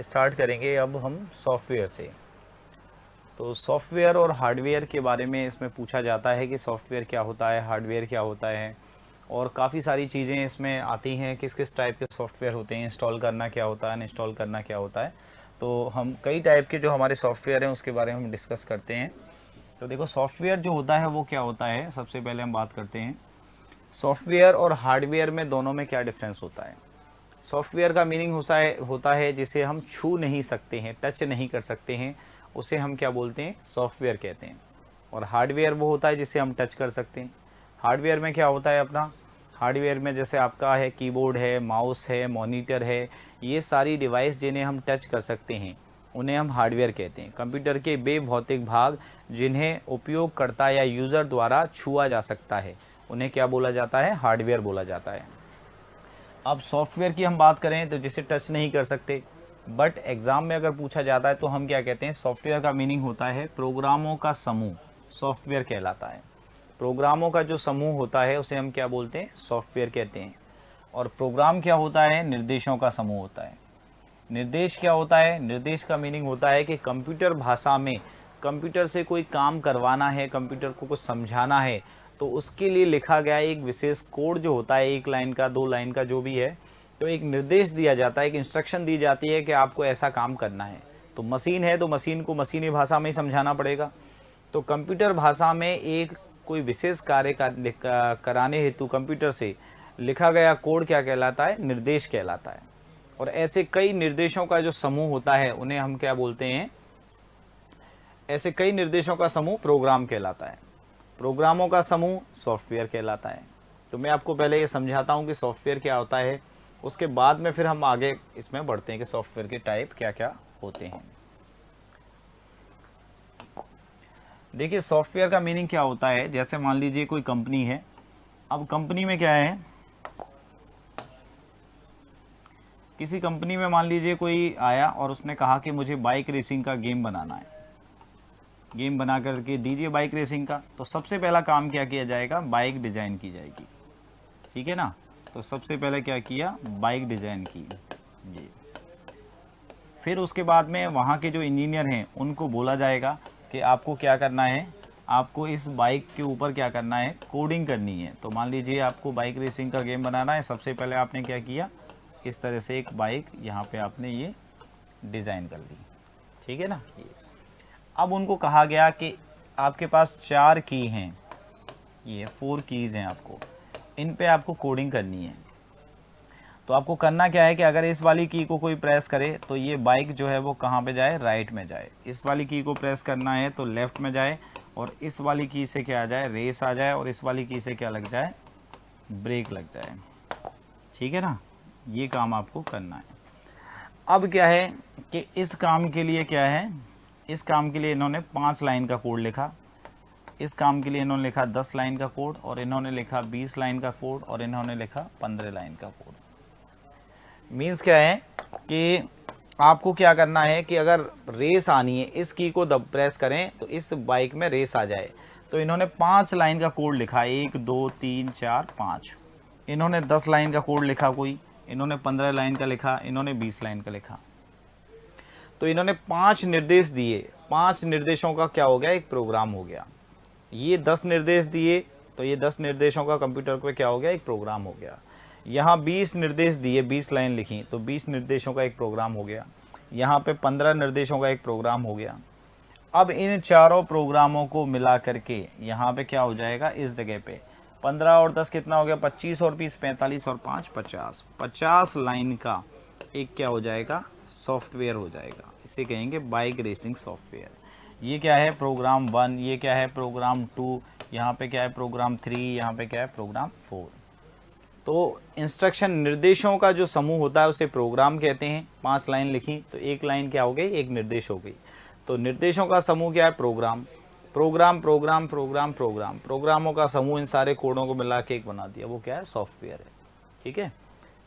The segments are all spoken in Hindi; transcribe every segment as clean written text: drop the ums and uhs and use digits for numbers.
स्टार्ट करेंगे अब हम सॉफ्टवेयर से। तो सॉफ्टवेयर और हार्डवेयर के बारे में इसमें पूछा जाता है कि सॉफ्टवेयर क्या होता है, हार्डवेयर क्या होता है, और काफ़ी सारी चीज़ें इसमें आती हैं, किस किस टाइप के सॉफ्टवेयर होते हैं, इंस्टॉल करना क्या होता है, अनइंस्टॉल करना क्या होता है। तो हम कई टाइप के जो हमारे सॉफ्टवेयर हैं उसके बारे में हम डिस्कस करते हैं। तो देखो सॉफ्टवेयर जो होता है वो क्या होता है, सबसे पहले हम बात करते हैं सॉफ्टवेयर और हार्डवेयर में, दोनों में क्या डिफरेंस होता है। सॉफ्टवेयर का मीनिंग होता है जिसे हम छू नहीं सकते हैं, टच नहीं कर सकते हैं, उसे हम क्या बोलते हैं, सॉफ्टवेयर कहते हैं। और हार्डवेयर वो होता है जिसे हम टच कर सकते हैं। हार्डवेयर में क्या होता है अपना, हार्डवेयर में जैसे आपका है कीबोर्ड है, माउस है, मॉनिटर है, ये सारी डिवाइस जिन्हें हम टच कर सकते हैं उन्हें हम हार्डवेयर कहते हैं। कंप्यूटर के वे भौतिक भाग जिन्हें उपयोगकर्ता या यूज़र द्वारा छुआ जा सकता है उन्हें क्या बोला जाता है, हार्डवेयर बोला जाता है। अब सॉफ्टवेयर की हम बात करें तो जिसे टच नहीं कर सकते, बट एग्जाम में अगर पूछा जाता है तो हम क्या कहते हैं, सॉफ्टवेयर का मीनिंग होता है प्रोग्रामों का समूह, सॉफ्टवेयर कहलाता है। प्रोग्रामों का जो समूह होता है उसे हम क्या बोलते हैं, सॉफ्टवेयर कहते हैं। और प्रोग्राम क्या होता है, निर्देशों का समूह होता है। निर्देश क्या होता है, निर्देश का मीनिंग होता है कि कंप्यूटर भाषा में कंप्यूटर से कोई काम करवाना है, कंप्यूटर को कुछ समझाना है, तो उसके लिए लिखा गया एक विशेष कोड जो होता है, एक लाइन का, दो लाइन का, जो भी है, तो एक निर्देश दिया जाता है, एक इंस्ट्रक्शन दी जाती है कि आपको ऐसा काम करना है। तो मशीन है तो मशीन को मशीनी भाषा में ही समझाना पड़ेगा। तो कंप्यूटर भाषा में एक कोई विशेष कार्य कराने हेतु कंप्यूटर से लिखा गया कोड क्या कहलाता है, निर्देश कहलाता है। और ऐसे कई निर्देशों का जो समूह होता है उन्हें हम क्या बोलते हैं, ऐसे कई निर्देशों का समूह प्रोग्राम कहलाता है। प्रोग्रामों का समूह सॉफ्टवेयर कहलाता है। तो मैं आपको पहले ये समझाता हूँ कि सॉफ्टवेयर क्या होता है, उसके बाद में फिर हम आगे इसमें बढ़ते हैं कि सॉफ्टवेयर के टाइप क्या क्या होते हैं। देखिए सॉफ्टवेयर का मीनिंग क्या होता है, जैसे मान लीजिए कोई कंपनी है। अब कंपनी में क्या है, किसी कंपनी में मान लीजिए कोई आया और उसने कहा कि मुझे बाइक रेसिंग का गेम बनाना है, गेम बना करके दीजिए बाइक रेसिंग का। तो सबसे पहला काम क्या किया जाएगा, बाइक डिजाइन की जाएगी, ठीक है ना। तो सबसे पहले क्या किया, बाइक डिजाइन की ये। फिर उसके बाद में वहाँ के जो इंजीनियर हैं उनको बोला जाएगा कि आपको क्या करना है, आपको इस बाइक के ऊपर क्या करना है, कोडिंग करनी है। तो मान लीजिए आपको बाइक रेसिंग का गेम बनाना है, सबसे पहले आपने क्या किया, इस तरह से एक बाइक यहाँ पे आपने ये डिज़ाइन कर ली, ठीक है ना। ये अब उनको कहा गया कि आपके पास 4 की हैं, ये 4 कीज़ हैं, आपको इन पे आपको कोडिंग करनी है। तो आपको करना क्या है कि अगर इस वाली की को कोई प्रेस करे तो ये बाइक जो है वो कहाँ पे जाए, राइट में जाए। इस वाली की को प्रेस करना है तो लेफ्ट में जाए, और इस वाली की से क्या आ जाए, रेस आ जाए, और इस वाली की से क्या लग जाए, ब्रेक लग जाए, ठीक है ना। ये काम आपको करना है। अब क्या है कि इस काम के लिए क्या है, इस काम के लिए इन्होंने 5 लाइन का कोड लिखा, इस काम के लिए इन्होंने लिखा 10 लाइन का कोड, और इन्होंने लिखा 20 लाइन का कोड, और इन्होंने लिखा 15 लाइन का कोड। मीन्स क्या है कि आपको क्या करना है कि अगर रेस आनी है, इस की को दब प्रेस करें तो इस बाइक में रेस आ जाए। तो इन्होंने 5 लाइन का कोड लिखा, 1 2 3 4 5। इन्होंने 10 लाइन का कोड लिखा कोई, इन्होंने 15 लाइन का लिखा, इन्होंने 20 लाइन का लिखा। तो इन्होंने 5 निर्देश दिए, 5 निर्देशों का क्या हो गया, एक प्रोग्राम हो गया। ये 10 निर्देश दिए तो ये 10 निर्देशों का कंप्यूटर पे क्या हो गया, एक प्रोग्राम हो गया। यहाँ 20 निर्देश दिए, 20 लाइन लिखी तो 20 निर्देशों का एक प्रोग्राम हो गया। यहाँ पे 15 निर्देशों का एक प्रोग्राम हो गया। अब इन चारों प्रोग्रामों को मिला करके यहाँ पे क्या हो जाएगा, इस जगह पे 15 और 10 कितना हो गया, 25 और 20 45 और 5 50, 50 लाइन का एक क्या हो जाएगा, सॉफ्टवेयर हो जाएगा। इसे कहेंगे बाइक रेसिंग सॉफ्टवेयर। ये क्या है, प्रोग्राम 1, ये क्या है, प्रोग्राम 2, यहाँ पे क्या है, प्रोग्राम 3, यहाँ पे क्या है, प्रोग्राम 4। तो इंस्ट्रक्शन, निर्देशों का जो समूह होता है उसे प्रोग्राम कहते हैं। 5 लाइन लिखी तो एक लाइन क्या हो गई, एक निर्देश हो गई। तो निर्देशों का समूह क्या है, program. Program program program program, प्रोग्रामों का समूह इन सारे कोडों को मिला के एक बना दिया, वो क्या है, सॉफ्टवेयर है, ठीक है।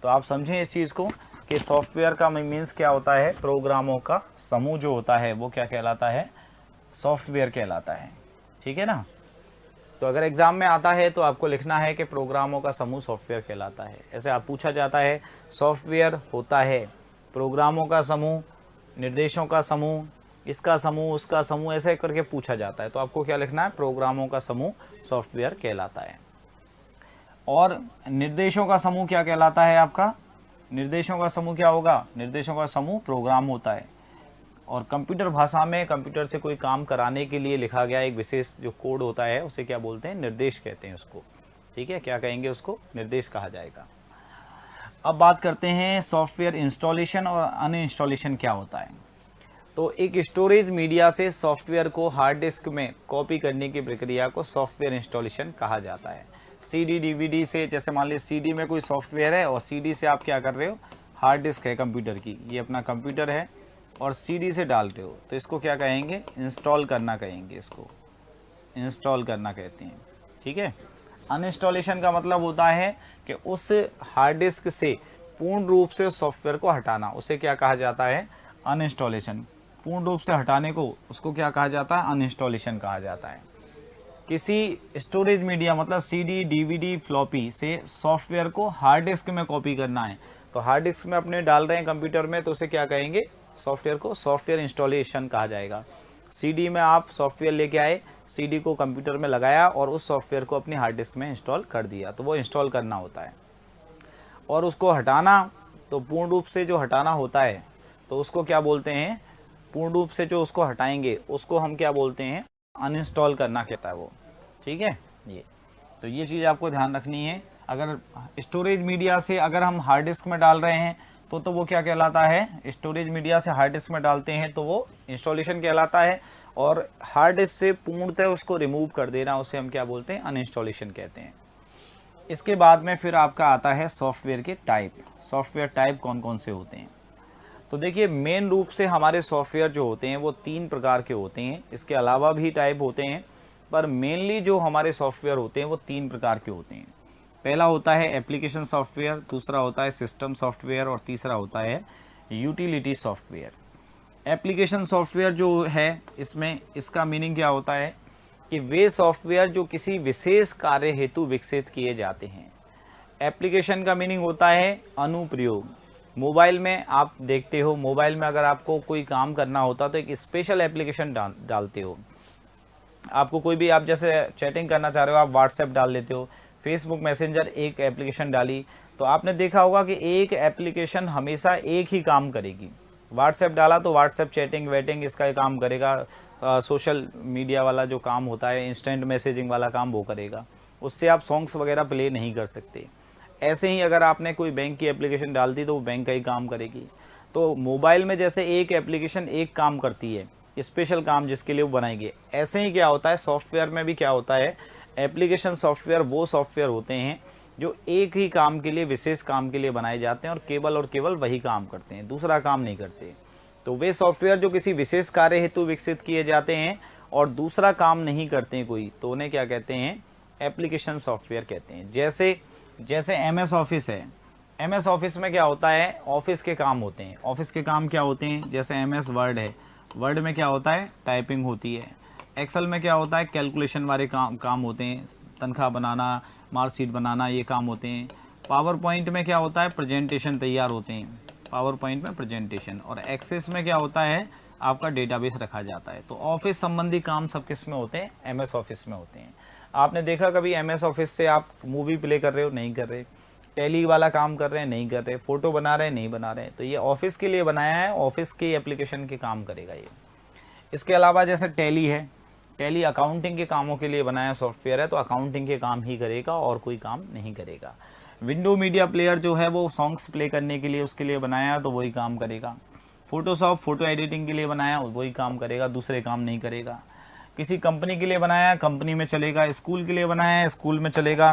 तो आप समझें इस चीज़ को कि सॉफ्टवेयर का मीन्स क्या होता है, प्रोग्रामों का समूह जो होता है वो क्या कहलाता है, सॉफ्टवेयर कहलाता है, ठीक है ना। तो अगर एग्जाम में आता है तो आपको लिखना है कि प्रोग्रामों का समूह सॉफ्टवेयर कहलाता है। ऐसे आप पूछा जाता है, सॉफ्टवेयर होता है प्रोग्रामों का समूह, निर्देशों का समूह, इसका समूह, उसका समूह, ऐसे करके पूछा जाता है। तो आपको क्या लिखना है, प्रोग्रामों का समूह सॉफ्टवेयर कहलाता है। और निर्देशों का समूह क्या कहलाता है आपका, निर्देशों का समूह क्या होगा, निर्देशों का समूह प्रोग्राम होता है। और कंप्यूटर भाषा में कंप्यूटर से कोई काम कराने के लिए लिखा गया एक विशेष जो कोड होता है उसे क्या बोलते हैं, निर्देश कहते हैं उसको। ठीक है, क्या कहेंगे उसको, निर्देश कहा जाएगा। अब बात करते हैं सॉफ्टवेयर इंस्टॉलेशन और अनइंस्टॉलेशन क्या होता है। तो एक स्टोरेज मीडिया से सॉफ्टवेयर को हार्ड डिस्क में कॉपी करने की प्रक्रिया को सॉफ्टवेयर इंस्टॉलेशन कहा जाता है। सीडी डीवीडी से, जैसे मान लीजिए सीडी में कोई सॉफ्टवेयर है और सीडी से आप क्या कर रहे हो, हार्ड डिस्क है कंप्यूटर की, ये अपना कंप्यूटर है और सीडी से डाल रहे हो, तो इसको क्या कहेंगे, इंस्टॉल करना कहेंगे, इसको इंस्टॉल करना कहते हैं। ठीक है। अनइंस्टॉलेशन का मतलब होता है कि उस हार्ड डिस्क से पूर्ण रूप से उस सॉफ्टवेयर को हटाना, उसे क्या कहा जाता है, अनइंस्टॉलेशन। पूर्ण रूप से हटाने को उसको क्या कहा जाता है, अनइंस्टॉलेशन कहा जाता है। किसी स्टोरेज मीडिया मतलब सीडी डीवीडी फ्लॉपी से सॉफ्टवेयर को हार्ड डिस्क में कॉपी करना है, तो हार्ड डिस्क में अपने डाल रहे हैं कंप्यूटर में, तो उसे क्या कहेंगे, सॉफ्टवेयर को सॉफ्टवेयर इंस्टॉलेशन कहा जाएगा। सीडी में आप सॉफ्टवेयर लेके आए, सीडी को कंप्यूटर में लगाया और उस सॉफ्टवेयर को अपनी हार्ड डिस्क में इंस्टॉल कर दिया, तो वो इंस्टॉल करना होता है। और उसको हटाना, तो पूर्ण रूप से जो हटाना होता है तो उसको क्या बोलते हैं, पूर्ण रूप से जो उसको हटाएंगे उसको हम क्या बोलते हैं, अनइंस्टॉल करना कहता है वो। ठीक है, ये तो ये चीज़ आपको ध्यान रखनी है। अगर स्टोरेज मीडिया से अगर हम हार्ड डिस्क में डाल रहे हैं तो वो क्या कहलाता है, स्टोरेज मीडिया से हार्ड डिस्क में डालते हैं तो वो इंस्टॉलेशन कहलाता है। और हार्ड डिस्क से पूर्णतः उसको रिमूव कर देना, उसे हम क्या बोलते हैं, अनइंस्टॉलेशन कहते हैं। इसके बाद में फिर आपका आता है सॉफ्टवेयर के टाइप। सॉफ्टवेयर टाइप कौन कौन से होते हैं, तो देखिए मेन रूप से हमारे सॉफ्टवेयर जो होते हैं वो 3 प्रकार के होते हैं, इसके अलावा भी टाइप होते हैं, पर मेनली जो हमारे सॉफ्टवेयर होते हैं वो 3 प्रकार के होते हैं। पहला होता है एप्लीकेशन सॉफ्टवेयर, दूसरा होता है सिस्टम सॉफ्टवेयर और तीसरा होता है यूटिलिटी सॉफ्टवेयर। एप्लीकेशन सॉफ्टवेयर जो है, इसमें इसका मीनिंग क्या होता है कि वे सॉफ्टवेयर जो किसी विशेष कार्य हेतु विकसित किए जाते हैं। एप्लीकेशन का मीनिंग होता है अनुप्रयोग। मोबाइल में आप देखते हो, मोबाइल में अगर आपको कोई काम करना होता तो एक स्पेशल एप्लीकेशन डालते हो। आपको कोई भी, आप जैसे चैटिंग करना चाह रहे हो आप व्हाट्सएप डाल लेते हो, फेसबुक मैसेंजर एक एप्लीकेशन डाली, तो आपने देखा होगा कि एक एप्लीकेशन हमेशा एक ही काम करेगी। व्हाट्सएप डाला तो व्हाट्सएप चैटिंग वेटिंग इसका काम करेगा, सोशल मीडिया वाला जो काम होता है, इंस्टेंट मैसेजिंग वाला काम वो करेगा, उससे आप सॉन्ग्स वगैरह प्ले नहीं कर सकते। ऐसे ही अगर आपने कोई बैंक की एप्लीकेशन डाल दी तो वो बैंक का ही काम करेगी। तो मोबाइल में जैसे एक एप्लीकेशन एक काम करती है, स्पेशल काम जिसके लिए वो बनाएगी, ऐसे ही क्या होता है सॉफ्टवेयर में भी क्या होता है, एप्लीकेशन सॉफ्टवेयर वो सॉफ्टवेयर होते हैं जो एक ही काम के लिए, विशेष काम के लिए बनाए जाते हैं और केवल वही काम करते हैं, दूसरा काम नहीं करते। तो वे सॉफ्टवेयर जो किसी विशेष कार्य हेतु विकसित किए जाते हैं और दूसरा काम नहीं करते हैं कोई, तो उन्हें क्या कहते हैं, एप्लीकेशन सॉफ्टवेयर कहते हैं। जैसे MS ऑफिस है, MS ऑफिस में क्या होता है, ऑफिस के काम होते हैं। ऑफिस के काम क्या होते हैं, जैसे MS वर्ड है, वर्ड में क्या होता है, टाइपिंग होती है। एक्सेल में क्या होता है, कैलकुलेशन वाले काम होते हैं, तनख्वाह बनाना, मार्कशीट बनाना, ये काम होते हैं। पावर पॉइंट में क्या होता है, प्रेजेंटेशन तैयार होते हैं, पावर पॉइंट में प्रेजेंटेशन। और एक्सेस में क्या होता है, आपका डेटाबेस रखा जाता है। तो ऑफिस संबंधी काम सब किस में होते हैं, MS ऑफिस में होते हैं। आपने देखा कभी MS ऑफिस से आप मूवी प्ले कर रहे हो, नहीं कर रहे, टैली वाला काम कर रहे हैं, नहीं कर रहे, फोटो बना रहे हैं, नहीं बना रहे, तो ये ऑफिस के लिए बनाया है, ऑफिस के एप्लीकेशन के काम करेगा ये। इसके अलावा जैसे टैली है, टैली अकाउंटिंग के कामों के लिए बनाया सॉफ्टवेयर है, तो अकाउंटिंग के काम ही करेगा और कोई काम नहीं करेगा। विंडो मीडिया प्लेयर जो है वो सॉन्ग्स प्ले करने के लिए, उसके लिए बनाया, तो वही काम करेगा। फोटोशॉप फोटो एडिटिंग के लिए बनाया, वही काम करेगा, दूसरे काम नहीं करेगा। किसी कंपनी के लिए बनाया, कंपनी में चलेगा। स्कूल के लिए बनाया, स्कूल में चलेगा।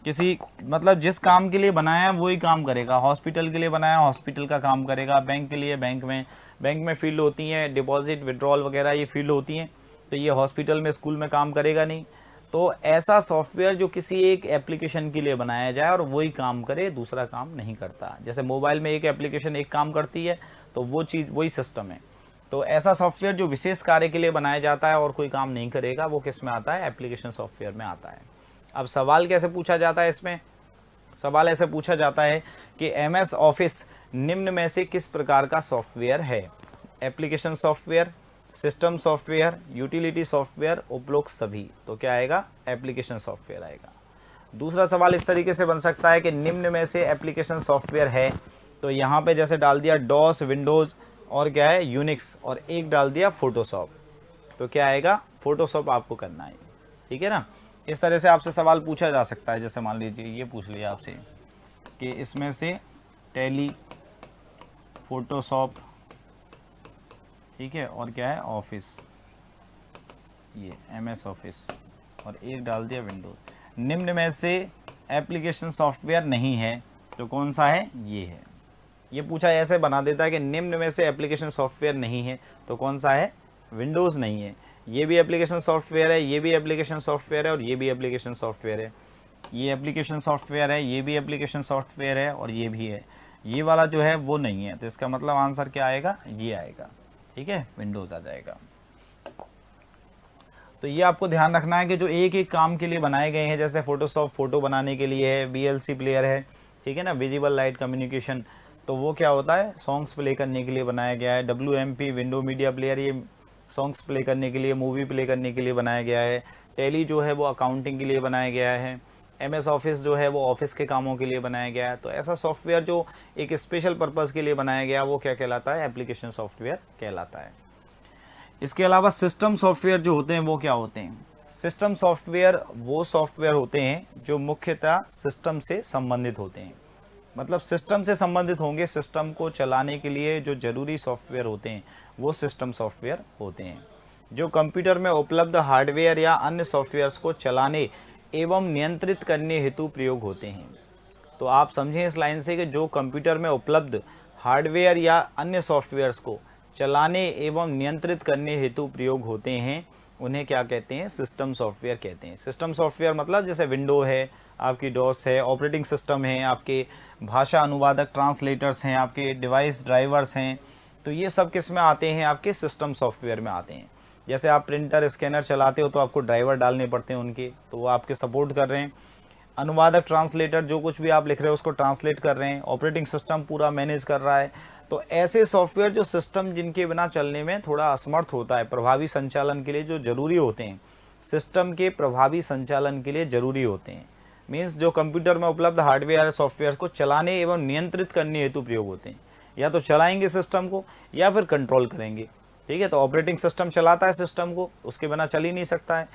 किसी मतलब जिस काम के लिए बनाया वही काम करेगा। हॉस्पिटल के लिए बनाया, हॉस्पिटल का काम करेगा। बैंक के लिए बैंक में फील्ड होती है, डिपॉजिट विड्रॉल वगैरह ये फील्ड होती हैं, तो ये हॉस्पिटल में स्कूल में काम करेगा नहीं। तो ऐसा सॉफ्टवेयर जो किसी एक एप्लीकेशन के लिए बनाया जाए और वही काम करे, दूसरा काम नहीं करता। जैसे मोबाइल में एक एप्लीकेशन एक काम करती है, तो वो चीज़ वही सिस्टम है। तो ऐसा सॉफ्टवेयर जो विशेष कार्य के लिए बनाया जाता है और कोई काम नहीं करेगा, वो किस में आता है, एप्लीकेशन सॉफ्टवेयर में आता है। अब सवाल कैसे पूछा जाता है इसमें, सवाल ऐसे पूछा जाता है कि MS ऑफिस निम्न में से किस प्रकार का सॉफ्टवेयर है। Application software, system software, utility software, उपरोक्त सभी, तो क्या आएगा, एप्लीकेशन सॉफ्टवेयर आएगा। दूसरा सवाल इस तरीके से बन सकता है कि निम्न में से एप्लीकेशन सॉफ्टवेयर है, तो यहाँ पे जैसे डाल दिया डॉस, विंडोज़ और क्या है यूनिक्स, और एक डाल दिया फोटोशॉप, तो क्या आएगा, फोटोशॉप आपको करना है, ठीक है ना। इस तरह से आपसे सवाल पूछा जा सकता है, जैसे मान लीजिए ये पूछ लिया आपसे कि इसमें से टैली, फोटोशॉप, ठीक है, और क्या है ऑफिस, ये MS ऑफिस, और एक डाल दिया विंडोज। निम्न में से एप्लीकेशन सॉफ्टवेयर नहीं है, तो कौन सा है, ये है। ये पूछा ऐसे बना देता है कि निम्न में से एप्लीकेशन सॉफ्टवेयर नहीं है, तो कौन सा है, विंडोज़ नहीं है। ये भी एप्लीकेशन सॉफ्टवेयर है, ये भी एप्लीकेशन सॉफ्टवेयर है, और ये भी एप्लीकेशन सॉफ्टवेयर है। ये एप्लीकेशन सॉफ्टवेयर है, ये भी एप्लीकेशन सॉफ्टवेयर है, और ये भी है। ये वाला जो है वो नहीं है, तो इसका मतलब आंसर क्या आएगा, ये आएगा, ठीक है, विंडोज़ आ जाएगा। तो ये आपको ध्यान रखना है कि जो एक एक काम के लिए बनाए गए हैं, जैसे फोटोशॉप फोटो बनाने के लिए है, VLC प्लेयर है, ठीक है ना, विजिबल लाइट कम्युनिकेशन, तो वो क्या होता है, सॉन्ग्स प्ले करने के लिए बनाया गया है। WMP विंडो मीडिया प्लेयर, ये सॉन्ग्स प्ले करने के लिए, मूवी प्ले करने के लिए बनाया गया है। टैली जो है वो अकाउंटिंग के लिए बनाया गया है। MS ऑफिस जो है वो ऑफिस के कामों के लिए बनाया गया है। तो ऐसा सॉफ्टवेयर जो एक स्पेशल पर्पज़ के लिए बनाया गया, वो क्या कहलाता है, एप्लीकेशन सॉफ्टवेयर कहलाता है। इसके अलावा सिस्टम सॉफ्टवेयर जो होते हैं वो क्या होते हैं, सिस्टम सॉफ्टवेयर वो सॉफ्टवेयर होते हैं जो मुख्यतः सिस्टम से संबंधित होते हैं, मतलब सिस्टम से संबंधित होंगे। सिस्टम को चलाने के लिए जो जरूरी सॉफ्टवेयर होते हैं वो सिस्टम सॉफ्टवेयर होते हैं, जो कंप्यूटर में उपलब्ध हार्डवेयर या अन्य सॉफ्टवेयर्स को चलाने एवं नियंत्रित करने हेतु प्रयोग होते हैं। तो आप समझें इस लाइन से कि जो कंप्यूटर में उपलब्ध हार्डवेयर या अन्य सॉफ्टवेयर्स को चलाने एवं नियंत्रित करने हेतु प्रयोग होते हैं, उन्हें क्या कहते हैं, सिस्टम सॉफ्टवेयर कहते हैं। सिस्टम सॉफ्टवेयर मतलब जैसे विंडो है, आपकी डॉस है, ऑपरेटिंग सिस्टम है, आपके भाषा अनुवादक ट्रांसलेटर्स हैं, आपके डिवाइस ड्राइवर्स हैं, तो ये सब किस में आते हैं, आपके सिस्टम सॉफ्टवेयर में आते हैं। जैसे आप प्रिंटर स्कैनर चलाते हो तो आपको ड्राइवर डालने पड़ते हैं उनके, तो वो आपके सपोर्ट कर रहे हैं। अनुवादक ट्रांसलेटर, जो कुछ भी आप लिख रहे हो उसको ट्रांसलेट कर रहे हैं। ऑपरेटिंग सिस्टम पूरा मैनेज कर रहा है। तो ऐसे सॉफ्टवेयर जो सिस्टम जिनके बिना चलने में थोड़ा असमर्थ होता है, प्रभावी संचालन के लिए जो जरूरी होते हैं, सिस्टम के प्रभावी संचालन के लिए जरूरी होते हैं, मीन्स जो कंप्यूटर में उपलब्ध हार्डवेयर सॉफ्टवेयर को चलाने एवं नियंत्रित करने हेतु प्रयोग होते हैं। या तो चलाएंगे सिस्टम को या फिर कंट्रोल करेंगे, ठीक है। तो ऑपरेटिंग सिस्टम चलाता है सिस्टम को, उसके बिना चल ही नहीं सकता है।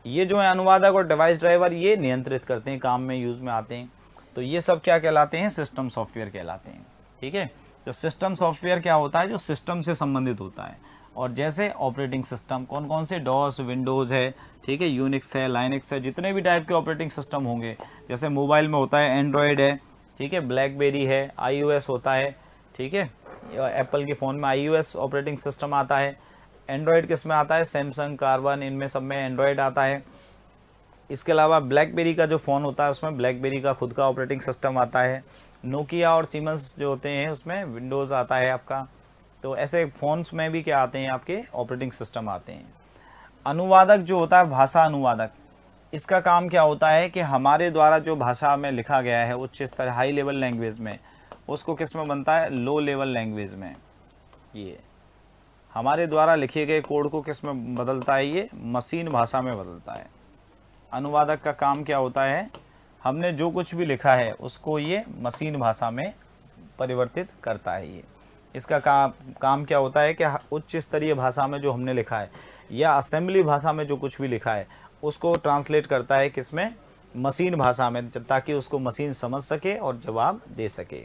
ये जो है अनुवादक और डिवाइस ड्राइवर, ये नियंत्रित करते हैं, काम में यूज में आते हैं। तो ये सब क्या कहलाते हैं, सिस्टम सॉफ्टवेयर कहलाते हैं, ठीक है। तो सिस्टम सॉफ्टवेयर क्या होता है, जो सिस्टम से संबंधित होता है। और जैसे ऑपरेटिंग सिस्टम कौन कौन से, डॉस, विंडोज है, ठीक है, यूनिक्स है, लाइनक्स है, जितने भी टाइप के ऑपरेटिंग सिस्टम होंगे। जैसे मोबाइल में होता है एंड्रॉयड है, ठीक है, ब्लैकबेरी है, iOS होता है, ठीक है, एप्पल के फ़ोन में iOS ऑपरेटिंग सिस्टम आता है। एंड्रॉयड किस में आता है, सैमसंग, कार्बन, इनमें सब में एंड्रॉयड आता है। इसके अलावा ब्लैकबेरी का जो फ़ोन होता है उसमें ब्लैकबेरी का खुद का ऑपरेटिंग सिस्टम आता है। नोकिया और सीमेंस जो होते हैं उसमें विंडोज़ आता है आपका। तो ऐसे फ़ोन्स में भी क्या आते हैं, आपके ऑपरेटिंग सिस्टम आते हैं। अनुवादक जो होता है, भाषा अनुवादक, इसका काम क्या होता है कि हमारे द्वारा जो भाषा में लिखा गया है उच्च स्तर हाई लेवल लैंग्वेज में, उसको किस में बनता है, लो लेवल लैंग्वेज में। ये हमारे द्वारा लिखे गए कोड को किस में बदलता है, ये मशीन भाषा में बदलता है। अनुवादक का काम क्या होता है, हमने जो कुछ भी लिखा है उसको ये मशीन भाषा में परिवर्तित करता है। ये इसका काम क्या होता है कि उच्च स्तरीय भाषा में जो हमने लिखा है या असेंबली भाषा में जो कुछ भी लिखा है उसको ट्रांसलेट करता है किसमें, मशीन भाषा में, ताकि उसको मशीन समझ सके और जवाब दे सके।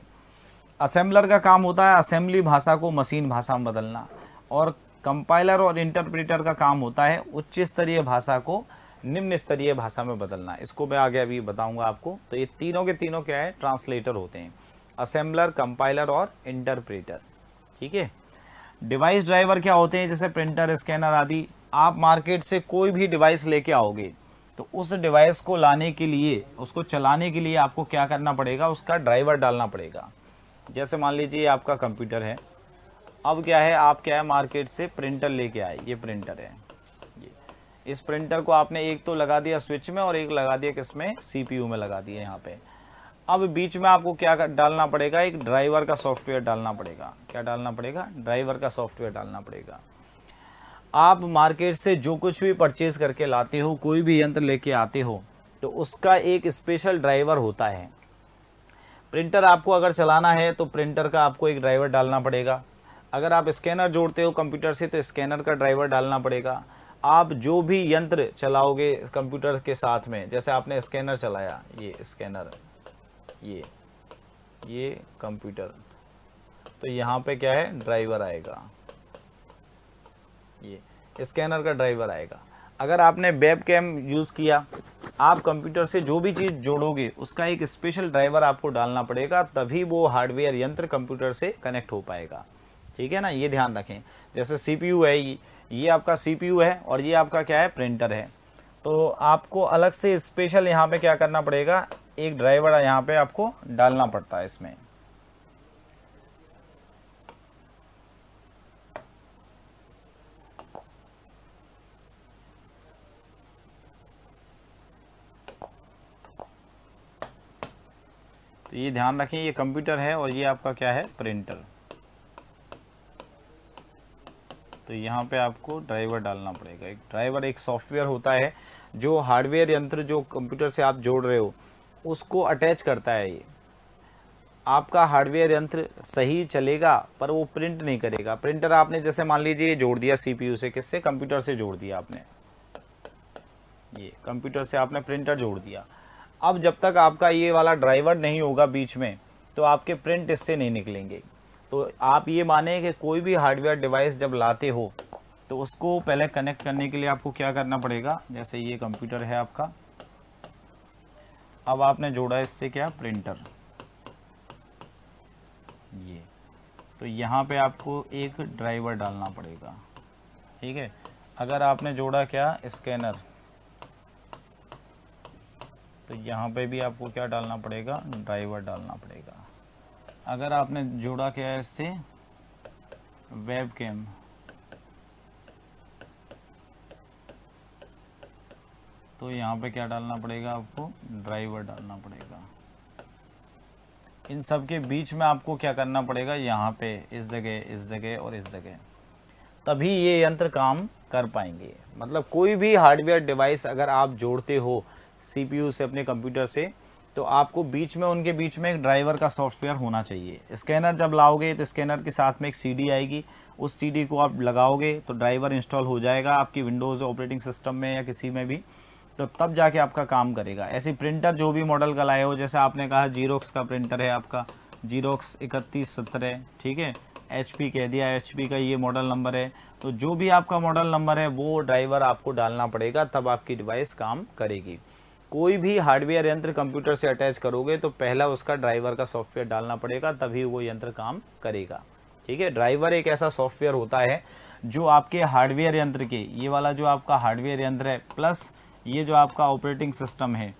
असेंबलर का काम होता है असेंबली भाषा को मशीन भाषा में बदलना, और कंपाइलर और इंटरप्रेटर का काम होता है उच्च स्तरीय भाषा को निम्न स्तरीय भाषा में बदलना। इसको मैं आगे अभी बताऊंगा आपको। तो ये तीनों के तीनों क्या है, ट्रांसलेटर होते हैं, असेंबलर, कंपाइलर और इंटरप्रेटर, ठीक है। डिवाइस ड्राइवर क्या होते हैं, जैसे प्रिंटर, स्कैनर आदि। आप मार्केट से कोई भी डिवाइस लेके आओगे तो उस डिवाइस को लाने के लिए, उसको चलाने के लिए आपको क्या करना पड़ेगा, उसका ड्राइवर डालना पड़ेगा। जैसे मान लीजिए आपका कंप्यूटर है, अब क्या है, आप क्या है मार्केट से प्रिंटर लेके आए, ये प्रिंटर है। ये इस प्रिंटर को आपने एक तो लगा दिया स्विच में और एक लगा दिया किसमें, CPU में लगा दिया यहाँ पे। अब बीच में आपको क्या डालना पड़ेगा, एक ड्राइवर का सॉफ्टवेयर डालना पड़ेगा। क्या डालना पड़ेगा? ड्राइवर का सॉफ्टवेयर डालना पड़ेगा। आप मार्केट से जो कुछ भी परचेज करके लाते हो, कोई भी यंत्र लेके आते हो, तो उसका एक स्पेशल ड्राइवर होता है। प्रिंटर आपको अगर चलाना है तो प्रिंटर का आपको एक ड्राइवर डालना पड़ेगा। अगर आप स्कैनर जोड़ते हो कंप्यूटर से तो स्कैनर का ड्राइवर डालना पड़ेगा। आप जो भी यंत्र चलाओगे कंप्यूटर के साथ में, जैसे आपने स्कैनर चलाया, ये स्कैनर, ये कंप्यूटर, तो यहाँ पे क्या है, ड्राइवर आएगा, ये स्कैनर का ड्राइवर आएगा। अगर आपने वेब कैम यूज़ किया, आप कंप्यूटर से जो भी चीज़ जोड़ोगे उसका एक स्पेशल ड्राइवर आपको डालना पड़ेगा, तभी वो हार्डवेयर यंत्र कंप्यूटर से कनेक्ट हो पाएगा। ठीक है ना, ये ध्यान रखें। जैसे सीपीयू है, ये आपका सीपीयू है और ये आपका क्या है, प्रिंटर है। तो आपको अलग से स्पेशल यहाँ पे क्या करना पड़ेगा, एक ड्राइवर यहाँ पे आपको डालना पड़ता है इसमें। तो ये ध्यान रखें, ये कंप्यूटर है और ये आपका क्या है, प्रिंटर। तो यहाँ पे आपको ड्राइवर डालना पड़ेगा। एक ड्राइवर एक सॉफ्टवेयर होता है जो हार्डवेयर यंत्र जो कंप्यूटर से आप जोड़ रहे हो उसको अटैच करता है। ये आपका हार्डवेयर यंत्र सही चलेगा पर वो प्रिंट नहीं करेगा। प्रिंटर आपने जैसे मान लीजिए जोड़ दिया सीपीयू से, किससे, कंप्यूटर से जोड़ दिया आपने, ये कंप्यूटर से आपने प्रिंटर जोड़ दिया। अब जब तक आपका ये वाला ड्राइवर नहीं होगा बीच में, तो आपके प्रिंट इससे नहीं निकलेंगे। तो आप ये माने कि कोई भी हार्डवेयर डिवाइस जब लाते हो तो उसको पहले कनेक्ट करने के लिए आपको क्या करना पड़ेगा, जैसे ये कंप्यूटर है आपका, अब आपने जोड़ा इससे क्या, प्रिंटर, ये, तो यहाँ पे आपको एक ड्राइवर डालना पड़ेगा। ठीक है। अगर आपने जोड़ा क्या, स्कैनर, तो यहाँ पे भी आपको क्या डालना पड़ेगा, ड्राइवर डालना पड़ेगा। अगर आपने जोड़ा क्या है इससे, वेब कैम, तो यहाँ पे क्या डालना पड़ेगा, आपको ड्राइवर डालना पड़ेगा। इन सब के बीच में आपको क्या करना पड़ेगा, यहाँ पे इस जगह और इस जगह, तभी ये यंत्र काम कर पाएंगे। मतलब कोई भी हार्डवेयर डिवाइस अगर आप जोड़ते हो सीपीयू से अपने कंप्यूटर से, तो आपको बीच में, उनके बीच में एक ड्राइवर का सॉफ्टवेयर होना चाहिए। स्कैनर जब लाओगे तो स्कैनर के साथ में एक सीडी आएगी, उस सीडी को आप लगाओगे तो ड्राइवर इंस्टॉल हो जाएगा आपकी विंडोज़ ऑपरेटिंग सिस्टम में या किसी में भी, तो तब जाके आपका काम करेगा। ऐसे प्रिंटर जो भी मॉडल का लाए हो, जैसे आपने कहा जीरोक्स का प्रिंटर है आपका, जीरोक्स 3170, ठीक है, HP कह दिया, HP का ये मॉडल नंबर है, तो जो भी आपका मॉडल नंबर है वो ड्राइवर आपको डालना पड़ेगा, तब आपकी डिवाइस काम करेगी। कोई भी हार्डवेयर यंत्र कंप्यूटर से अटैच करोगे तो पहला उसका ड्राइवर का सॉफ्टवेयर डालना पड़ेगा, तभी वो यंत्र काम करेगा। ठीक है। ड्राइवर एक ऐसा सॉफ्टवेयर होता है जो आपके हार्डवेयर यंत्र के, ये वाला जो आपका हार्डवेयर यंत्र है प्लस ये जो आपका ऑपरेटिंग सिस्टम है,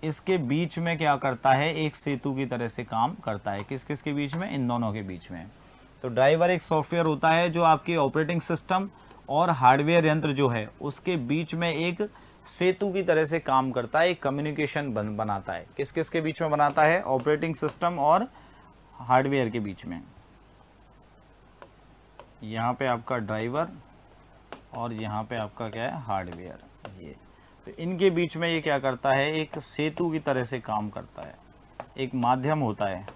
इसके बीच में क्या करता है, एक सेतु की तरह से काम करता है। किस किस के बीच में, इन दोनों के बीच में। तो ड्राइवर एक सॉफ्टवेयर होता है जो आपके ऑपरेटिंग सिस्टम और हार्डवेयर यंत्र जो है उसके बीच में एक सेतु की तरह से काम करता है, एक कम्युनिकेशन बनाता है। किस किस के बीच में बनाता है, ऑपरेटिंग सिस्टम और हार्डवेयर के बीच में। यहाँ पे आपका ड्राइवर और यहाँ पे आपका क्या है, हार्डवेयर, ये, तो इनके बीच में ये क्या करता है, एक सेतु की तरह से काम करता है, एक माध्यम होता है।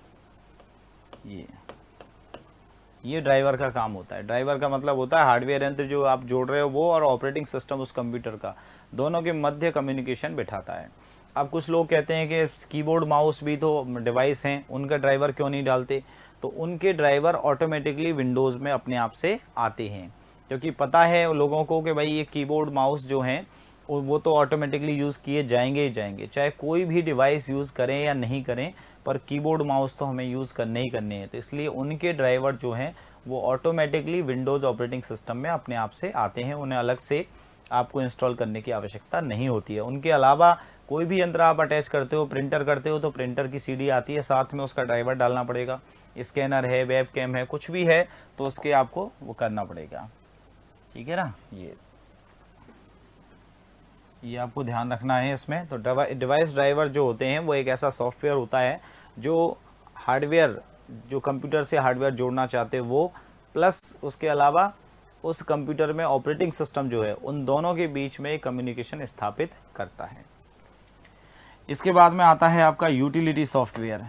ये ड्राइवर का काम होता है। ड्राइवर का मतलब होता है हार्डवेयर यंत्र जो आप जोड़ रहे हो वो और ऑपरेटिंग सिस्टम उस कंप्यूटर का, दोनों के मध्य कम्युनिकेशन बिठाता है। अब कुछ लोग कहते हैं कि कीबोर्ड माउस भी तो डिवाइस हैं, उनका ड्राइवर क्यों नहीं डालते, तो उनके ड्राइवर ऑटोमेटिकली विंडोज़ में अपने आप से आते हैं, क्योंकि पता है लोगों को कि भाई ये कीबोर्ड माउस जो हैं वो तो ऑटोमेटिकली यूज़ किए जाएंगे ही जाएंगे, चाहे कोई भी डिवाइस यूज़ करें या नहीं करें, पर कीबोर्ड माउस तो हमें यूज़ करने ही करने हैं। तो इसलिए उनके ड्राइवर जो हैं वो ऑटोमेटिकली विंडोज़ ऑपरेटिंग सिस्टम में अपने आप से आते हैं, उन्हें अलग से आपको इंस्टॉल करने की आवश्यकता नहीं होती है। उनके अलावा कोई भी यंत्र आप अटैच करते हो, प्रिंटर करते हो, तो प्रिंटर की सीडी आती है, साथ में उसका ड्राइवर डालना पड़ेगा। स्कैनर है, वेब कैम है, कुछ भी है तो उसके आपको वो करना पड़ेगा। ठीक है ना। ये ये आपको ध्यान रखना है इसमें। तो डिवाइस ड्राइवर जो होते हैं वो एक ऐसा सॉफ्टवेयर होता है जो हार्डवेयर, जो कंप्यूटर से हार्डवेयर जोड़ना चाहते हैं वो, प्लस उसके अलावा उस कंप्यूटर में ऑपरेटिंग सिस्टम जो है, उन दोनों के बीच में कम्युनिकेशन स्थापित करता है। इसके बाद में आता है आपका यूटिलिटी सॉफ्टवेयर।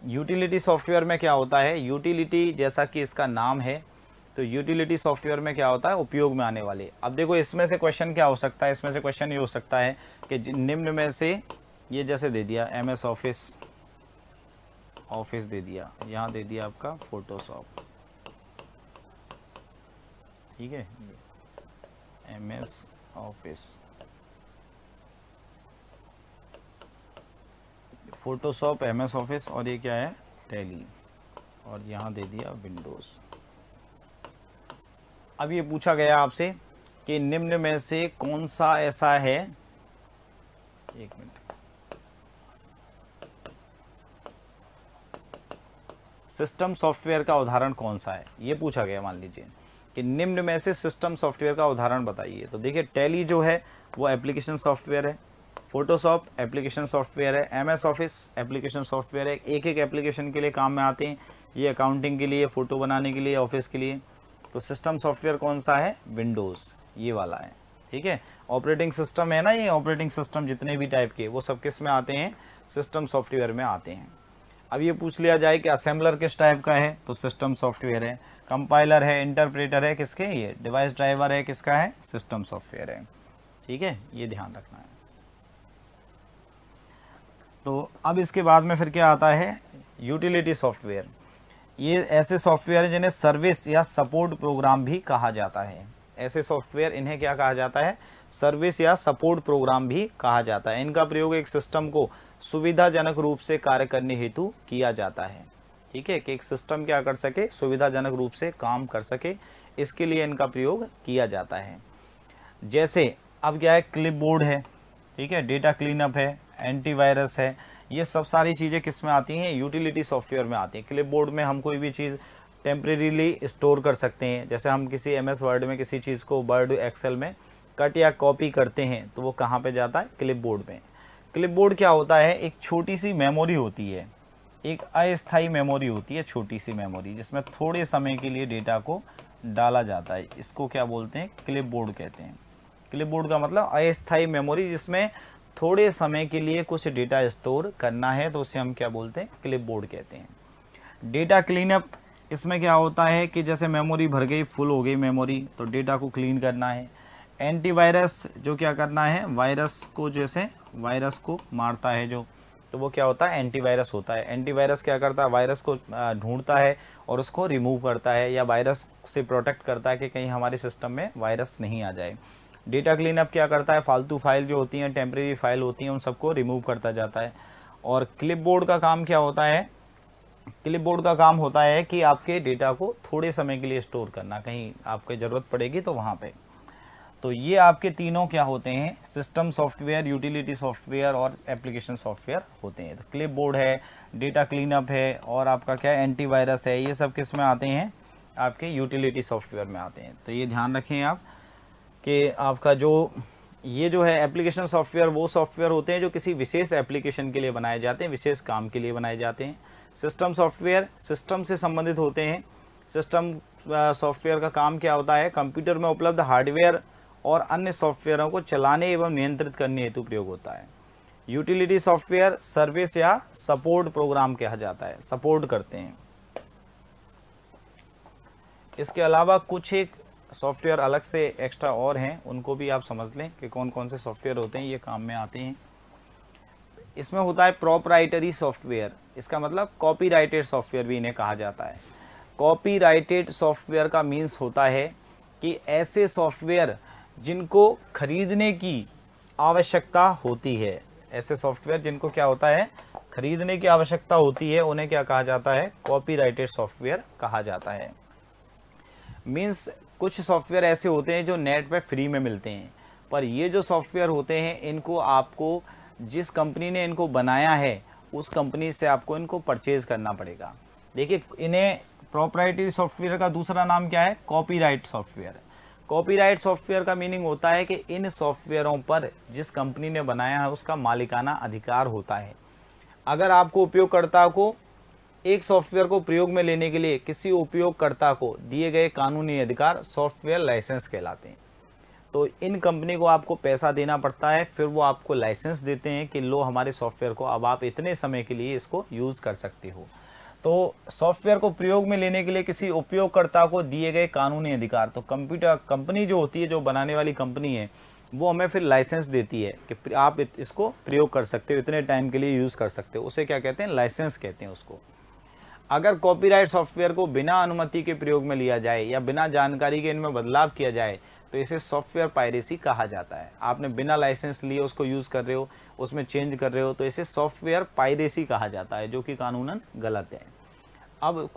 यूटिलिटी सॉफ्टवेयर में क्या होता है, यूटिलिटी जैसा कि इसका नाम है, तो यूटिलिटी सॉफ्टवेयर में क्या होता है, उपयोग में आने वाले। अब देखो इसमें से क्वेश्चन क्या हो सकता है, इसमें से क्वेश्चन ये हो सकता है कि निम्न में से, ये जैसे दे दिया MS ऑफिस दे दिया, यहाँ दे दिया आपका फोटोशॉप, ठीक है, MS office, Photoshop, MS office, और ये क्या है, टैली, और यहाँ दे दिया विंडोज़। अब ये पूछा गया आपसे कि निम्न में से कौन सा ऐसा है, एक मिनट, सिस्टम सॉफ्टवेयर का उदाहरण कौन सा है, ये पूछा गया। मान लीजिए कि निम्न में से सिस्टम सॉफ्टवेयर का उदाहरण बताइए। तो देखिए टैली जो है वो एप्लीकेशन सॉफ्टवेयर है, फोटोशॉप एप्लीकेशन सॉफ्टवेयर है, MS ऑफिस एप्लीकेशन सॉफ्टवेयर है। एक एक एप्लीकेशन के लिए काम में आते हैं, ये अकाउंटिंग के लिए, फ़ोटो बनाने के लिए, ऑफिस के लिए। तो सिस्टम सॉफ्टवेयर कौन सा है, विंडोज़, ये वाला है, ठीक है। ऑपरेटिंग सिस्टम है ना, ये ऑपरेटिंग सिस्टम जितने भी टाइप के, वो सब किस में आते हैं, सिस्टम सॉफ्टवेयर में आते हैं। अब ये पूछ लिया जाए कि असेंबलर किस टाइप का है, तो सिस्टम सॉफ्टवेयर है। कंपाइलर है, इंटरप्रेटर है, किसके, ये डिवाइस ड्राइवर है, किसका है, सिस्टम सॉफ्टवेयर है, ठीक है, ये ध्यान रखना है। तो अब इसके बाद में फिर क्या आता है, यूटिलिटी सॉफ्टवेयर। ये ऐसे सॉफ्टवेयर हैं जिन्हें सर्विस या सपोर्ट प्रोग्राम भी कहा जाता है। ऐसे सॉफ्टवेयर, इन्हें क्या कहा जाता है, सर्विस या सपोर्ट प्रोग्राम भी कहा जाता है। इनका प्रयोग एक सिस्टम को सुविधाजनक रूप से कार्य करने हेतु किया जाता है, ठीक है, कि एक सिस्टम क्या कर सके, सुविधाजनक रूप से काम कर सके, इसके लिए इनका प्रयोग किया जाता है। जैसे अब क्या है, क्लिपबोर्ड है, ठीक है, डेटा क्लीनअप है, एंटीवायरस है, ये सब सारी चीज़ें किस में आती हैं, यूटिलिटी सॉफ्टवेयर में आती हैं। क्लिपबोर्ड में हम कोई भी चीज़ टेम्परेरीली स्टोर कर सकते हैं, जैसे हम किसी MS वर्ड में किसी चीज़ को वर्ड एक्सेल में कट या कॉपी करते हैं, तो वो कहाँ पे जाता है, क्लिपबोर्ड में। क्लिपबोर्ड क्या होता है, एक छोटी सी मेमोरी होती है, एक अस्थायी मेमोरी होती है, छोटी सी मेमोरी, जिसमें थोड़े समय के लिए डेटा को डाला जाता है। इसको क्या बोलते हैं, क्लिपबोर्ड कहते हैं। क्लिपबोर्ड का मतलब अस्थायी मेमोरी, जिसमें थोड़े समय के लिए कुछ डेटा स्टोर करना है, तो उसे हम क्या बोलते हैं, क्लिपबोर्ड कहते हैं। डेटा क्लीनअप, इसमें क्या होता है कि जैसे मेमोरी भर गई, फुल हो गई मेमोरी, तो डेटा को क्लीन करना है। एंटीवायरस, जो क्या करना है, वायरस को, जैसे वायरस को मारता है जो, तो वो क्या होता है, एंटीवायरस होता है। एंटीवायरस क्या करता है, वायरस को ढूंढता है और उसको रिमूव करता है, या वायरस से प्रोटेक्ट करता है कि कहीं हमारे सिस्टम में वायरस नहीं आ जाए। डेटा क्लीनअप क्या करता है, फालतू फाइल जो होती हैं, टेम्परेरी फाइल होती हैं, उन सबको रिमूव करता जाता है। और क्लिपबोर्ड का काम क्या होता है, क्लिपबोर्ड का काम होता है कि आपके डेटा को थोड़े समय के लिए स्टोर करना, कहीं आपको ज़रूरत पड़ेगी तो वहाँ पे। तो ये आपके तीनों क्या होते हैं, सिस्टम सॉफ्टवेयर, यूटिलिटी सॉफ्टवेयर और एप्लीकेशन सॉफ्टवेयर होते हैं। तो क्लिपबोर्ड है, डेटा क्लीनअप है, और आपका क्या, एंटीवायरस है, ये सब किस में आते हैं, आपके यूटिलिटी सॉफ्टवेयर में आते हैं। तो ये ध्यान रखें आप कि आपका जो ये जो है एप्लीकेशन सॉफ्टवेयर, वो सॉफ्टवेयर होते हैं जो किसी विशेष एप्लीकेशन के लिए बनाए जाते हैं, विशेष काम के लिए बनाए जाते हैं। सिस्टम सॉफ्टवेयर सिस्टम से संबंधित होते हैं। सिस्टम सॉफ्टवेयर का काम क्या होता है, कंप्यूटर में उपलब्ध हार्डवेयर और अन्य सॉफ्टवेयरों को चलाने एवं नियंत्रित करने हेतु प्रयोग होता है। यूटिलिटी सॉफ्टवेयर सर्विस या सपोर्ट प्रोग्राम कहा जाता है, सपोर्ट करते हैं। इसके अलावा कुछ एक सॉफ्टवेयर अलग से एक्स्ट्रा और हैं, उनको भी आप समझ लें कि कौन कौन से सॉफ्टवेयर होते हैं, ये काम में आते हैं। इसमें होता है प्रोप्राइटरी सॉफ्टवेयर, इसका मतलब कॉपीराइटेड सॉफ्टवेयर भी इन्हें कहा जाता है। कॉपीराइटेड सॉफ्टवेयर का मीन्स होता है कि ऐसे सॉफ्टवेयर जिनको खरीदने की आवश्यकता होती है, ऐसे सॉफ्टवेयर जिनको क्या होता है, खरीदने की आवश्यकता होती है, उन्हें क्या कहा जाता है, कॉपीराइटेड सॉफ्टवेयर कहा जाता है। मीन्स कुछ सॉफ्टवेयर ऐसे होते हैं जो नेट पे फ्री में मिलते हैं, पर ये जो सॉफ्टवेयर होते हैं इनको आपको, जिस कंपनी ने इनको बनाया है उस कंपनी से आपको इनको परचेज करना पड़ेगा। देखिए, इन्हें प्रोप्राइटरी सॉफ्टवेयर का दूसरा नाम क्या है, कॉपीराइट सॉफ्टवेयर। कॉपीराइट सॉफ्टवेयर का मीनिंग होता है कि इन सॉफ्टवेयरों पर जिस कंपनी ने बनाया है उसका मालिकाना अधिकार होता है। अगर आपको उपयोगकर्ता को एक सॉफ्टवेयर को प्रयोग में लेने के लिए किसी उपयोगकर्ता को दिए गए कानूनी अधिकार सॉफ्टवेयर लाइसेंस कहलाते हैं। तो इन कंपनी को आपको पैसा देना पड़ता है, फिर वो आपको लाइसेंस देते हैं कि लो हमारे सॉफ्टवेयर को अब आप इतने समय के लिए इसको यूज़ कर सकते हो। तो सॉफ्टवेयर को प्रयोग में लेने के लिए किसी उपयोगकर्ता को दिए गए कानूनी अधिकार, तो कंप्यूटर कंपनी जो होती है, जो बनाने वाली कंपनी है, वो हमें फिर लाइसेंस देती है कि आप इसको प्रयोग कर सकते हो, इतने टाइम के लिए यूज़ कर सकते हो। उसे क्या कहते हैं? लाइसेंस कहते हैं उसको। अगर कॉपीराइट सॉफ्टवेयर को बिना अनुमति के प्रयोग में लिया जाए या बिना जानकारी के इनमें बदलाव किया जाए तो इसे सॉफ्टवेयर पायरेसी कहा जाता है। आपने बिना लाइसेंस लिए उसको यूज़ कर रहे हो, उसमें चेंज कर रहे हो, तो इसे सॉफ्टवेयर पायरेसी कहा जाता है, जो कि कानूनन गलत है। अब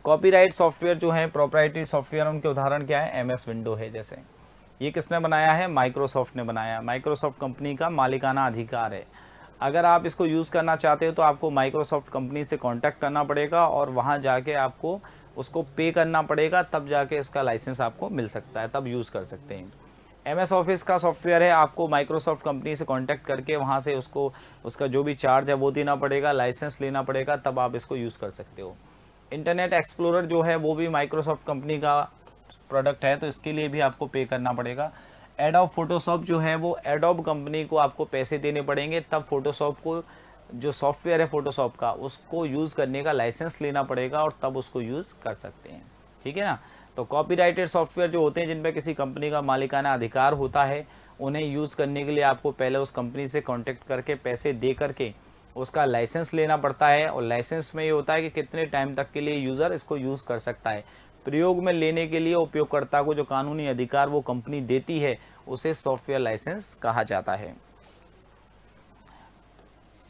कॉपीराइट सॉफ्टवेयर जो है, प्रोप्राइटरी सॉफ्टवेयर, उनके उदाहरण क्या है? एमएस विंडो है। जैसे ये किसने बनाया है? माइक्रोसॉफ्ट ने बनाया। माइक्रोसॉफ्ट कंपनी का मालिकाना अधिकार है। अगर आप इसको यूज़ करना चाहते हो तो आपको माइक्रोसॉफ्ट कंपनी से कांटेक्ट करना पड़ेगा और वहाँ जाके आपको उसको पे करना पड़ेगा, तब जाके इसका लाइसेंस आपको मिल सकता है, तब यूज़ कर सकते हैं। एमएस ऑफिस का सॉफ्टवेयर है, आपको माइक्रोसॉफ्ट कंपनी से कांटेक्ट करके वहाँ से उसको उसका जो भी चार्ज है वो देना पड़ेगा, लाइसेंस लेना पड़ेगा, तब आप इसको यूज़ कर सकते हो। इंटरनेट एक्सप्लोरर जो है वो भी माइक्रोसॉफ्ट कंपनी का प्रोडक्ट है, तो इसके लिए भी आपको पे करना पड़ेगा। एडोब फोटोशॉप जो है वो एडोब कंपनी को आपको पैसे देने पड़ेंगे, तब फोटोशॉप को, जो सॉफ्टवेयर है फोटोशॉप का, उसको यूज़ करने का लाइसेंस लेना पड़ेगा और तब उसको यूज़ कर सकते हैं। ठीक है ना? तो कॉपीराइटेड सॉफ्टवेयर जो होते हैं जिन पर किसी कंपनी का मालिकाना अधिकार होता है, उन्हें यूज़ करने के लिए आपको पहले उस कंपनी से कॉन्टेक्ट करके पैसे दे करके उसका लाइसेंस लेना पड़ता है। और लाइसेंस में ये होता है कि कितने टाइम तक के लिए यूज़र इसको यूज़ कर सकता है। प्रयोग में लेने के लिए उपयोगकर्ता को जो कानूनी अधिकार वो कंपनी देती है उसे सॉफ्टवेयर लाइसेंस कहा जाता है।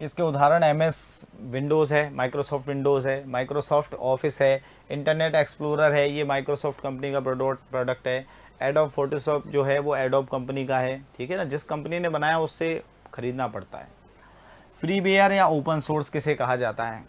इसके उदाहरण एमएस विंडोज़ है, माइक्रोसॉफ्ट विंडोज़ है, माइक्रोसॉफ्ट ऑफिस है, इंटरनेट एक्सप्लोरर है, ये माइक्रोसॉफ्ट कंपनी का प्रोडक्ट है। एडोब फोटोशॉप जो है वो एडोब कंपनी का है। ठीक है ना? जिस कंपनी ने बनाया उससे खरीदना पड़ता है। फ्रीवेयर या ओपन सोर्स किसे कहा जाता है?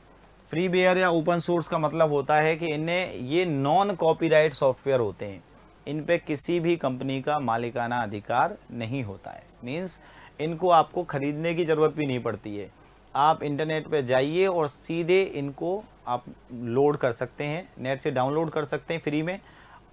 फ्रीवेयर या ओपन सोर्स का मतलब होता है कि इन्हें, ये नॉन कॉपीराइट सॉफ्टवेयर होते हैं, इन पे किसी भी कंपनी का मालिकाना अधिकार नहीं होता है। मीन्स इनको आपको खरीदने की ज़रूरत भी नहीं पड़ती है। आप इंटरनेट पे जाइए और सीधे इनको आप लोड कर सकते हैं, नेट से डाउनलोड कर सकते हैं फ्री में।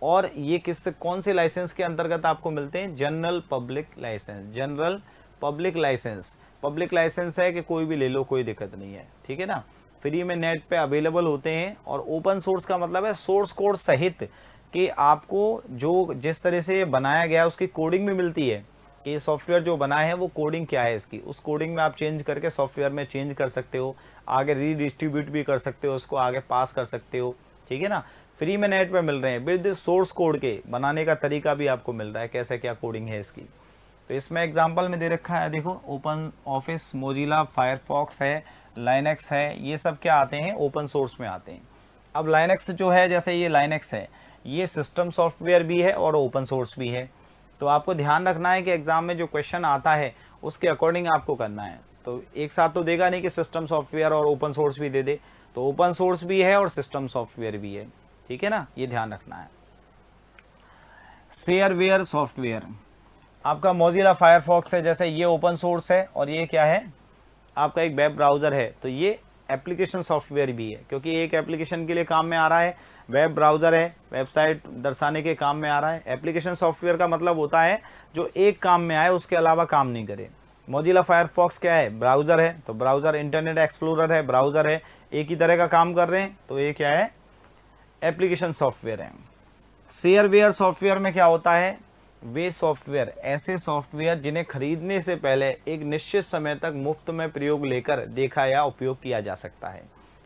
और ये कौन से लाइसेंस के अंतर्गत आपको मिलते हैं? General public license. General public license, public license है कि कोई भी ले लो, कोई दिक्कत नहीं है। ठीक है ना? फ्री में नेट पे अवेलेबल होते हैं। और ओपन सोर्स का मतलब है सोर्स कोड सहित, कि आपको जो जिस तरह से ये बनाया गया है उसकी कोडिंग भी मिलती है कि ये सॉफ्टवेयर जो बना है वो कोडिंग क्या है इसकी, उस कोडिंग में आप चेंज करके सॉफ्टवेयर में चेंज कर सकते हो, आगे रीडिस्ट्रीब्यूट भी कर सकते हो, उसको आगे पास कर सकते हो। ठीक है ना? फ्री में नेट पे मिल रहे हैं, विद सोर्स कोड के बनाने का तरीका भी आपको मिल रहा है, कैसे क्या कोडिंग है इसकी। तो इसमें एग्जाम्पल में दे रखा है, देखो, ओपन ऑफिस, मोजिला फायरफॉक्स है, लाइनेक्स है, ये सब क्या आते हैं? ओपन सोर्स में आते हैं। अब लाइनेक्स जो है, जैसे ये लाइनेक्स है, ये सिस्टम सॉफ्टवेयर भी है और ओपन सोर्स भी है। तो आपको ध्यान रखना है कि एग्जाम में जो क्वेश्चन आता है उसके अकॉर्डिंग आपको करना है। तो एक साथ तो देगा नहीं कि सिस्टम सॉफ्टवेयर और ओपन सोर्स भी दे दे, तो ओपन सोर्स भी है और सिस्टम सॉफ्टवेयर भी है। ठीक है ना? ये ध्यान रखना है। शेयरवेयर सॉफ्टवेयर, आपका मोजिला फायरफॉक्स है, जैसे ये ओपन सोर्स है और ये क्या है? आपका एक वेब ब्राउज़र है, तो ये एप्लीकेशन सॉफ्टवेयर भी है, क्योंकि एक एप्लीकेशन के लिए काम में आ रहा है। वेब ब्राउज़र है, वेबसाइट दर्शाने के काम में आ रहा है। एप्लीकेशन सॉफ्टवेयर का मतलब होता है जो एक काम में आए, उसके अलावा काम नहीं करे। मोजिला फायरफॉक्स क्या है? ब्राउज़र है, तो ब्राउज़र। इंटरनेट एक्सप्लोरर है, ब्राउज़र है, एक ही तरह का काम कर रहे हैं, तो ये क्या है? एप्लीकेशन सॉफ्टवेयर है। शेयरवेयर सॉफ्टवेयर में क्या होता है? वे सॉफ्टवेयर, ऐसे सॉफ्टवेयर जिन्हें खरीदने से पहले एक निश्चित समय तक मुफ्त में प्रयोग लेकर देखा या उपयोग किया जा सकता है,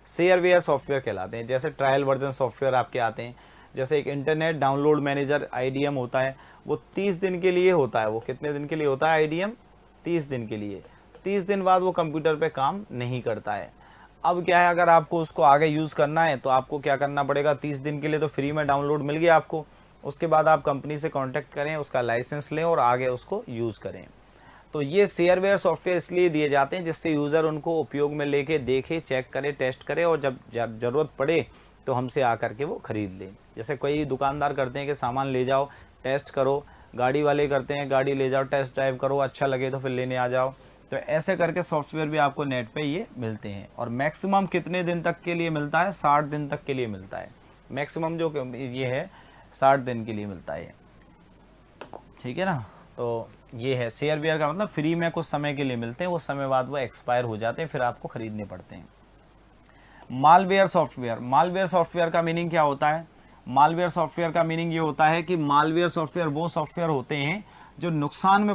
शेयरवेयर सॉफ्टवेयर कहलाते हैं। जैसे ट्रायल वर्जन सॉफ्टवेयर आपके आते हैं, जैसे एक इंटरनेट डाउनलोड मैनेजर आईडीएम होता है, वो 30 दिन के लिए होता है। वो कितने दिन के लिए होता है आईडीएम? 30 दिन के लिए। 30 दिन बाद वो कंप्यूटर पे काम नहीं करता है। अब क्या है, अगर आपको उसको आगे यूज़ करना है तो आपको क्या करना पड़ेगा? 30 दिन के लिए तो फ्री में डाउनलोड मिल गया आपको, उसके बाद आप कंपनी से कांटेक्ट करें, उसका लाइसेंस लें और आगे उसको यूज़ करें। तो ये शेयरवेयर सॉफ्टवेयर इसलिए दिए जाते हैं जिससे यूज़र उनको उपयोग में लेके देखे, चेक करे, टेस्ट करे, और जब ज़रूरत पड़े तो हमसे आकर के वो खरीद लें। जैसे कोई दुकानदार करते हैं कि सामान ले जाओ, टेस्ट करो, गाड़ी वाले करते हैं, गाड़ी ले जाओ टेस्ट ड्राइव करो, अच्छा लगे तो फिर लेने आ जाओ। तो ऐसे करके सॉफ्टवेयर भी आपको नेट पे ये मिलते हैं। और मैक्सिमम कितने दिन तक के लिए मिलता है? 60 दिन तक के लिए मिलता है। मैक्सिमम जो ये है 60 दिन के लिए मिलता है, ठीक है ना। तो ये है शेयर वेयर का मतलब फ्री में कुछ समय के लिए मिलते हैं, उस समय बाद वो एक्सपायर हो जाते हैं, फिर आपको खरीदने पड़ते हैं। मालवेयर सॉफ्टवेयर, मालवेयर सॉफ्टवेयर का मीनिंग क्या होता है? मालवेयर सॉफ्टवेयर का मीनिंग ये होता है कि मालवेयर सॉफ्टवेयर वो सॉफ्टवेयर होते हैं जो नुकसान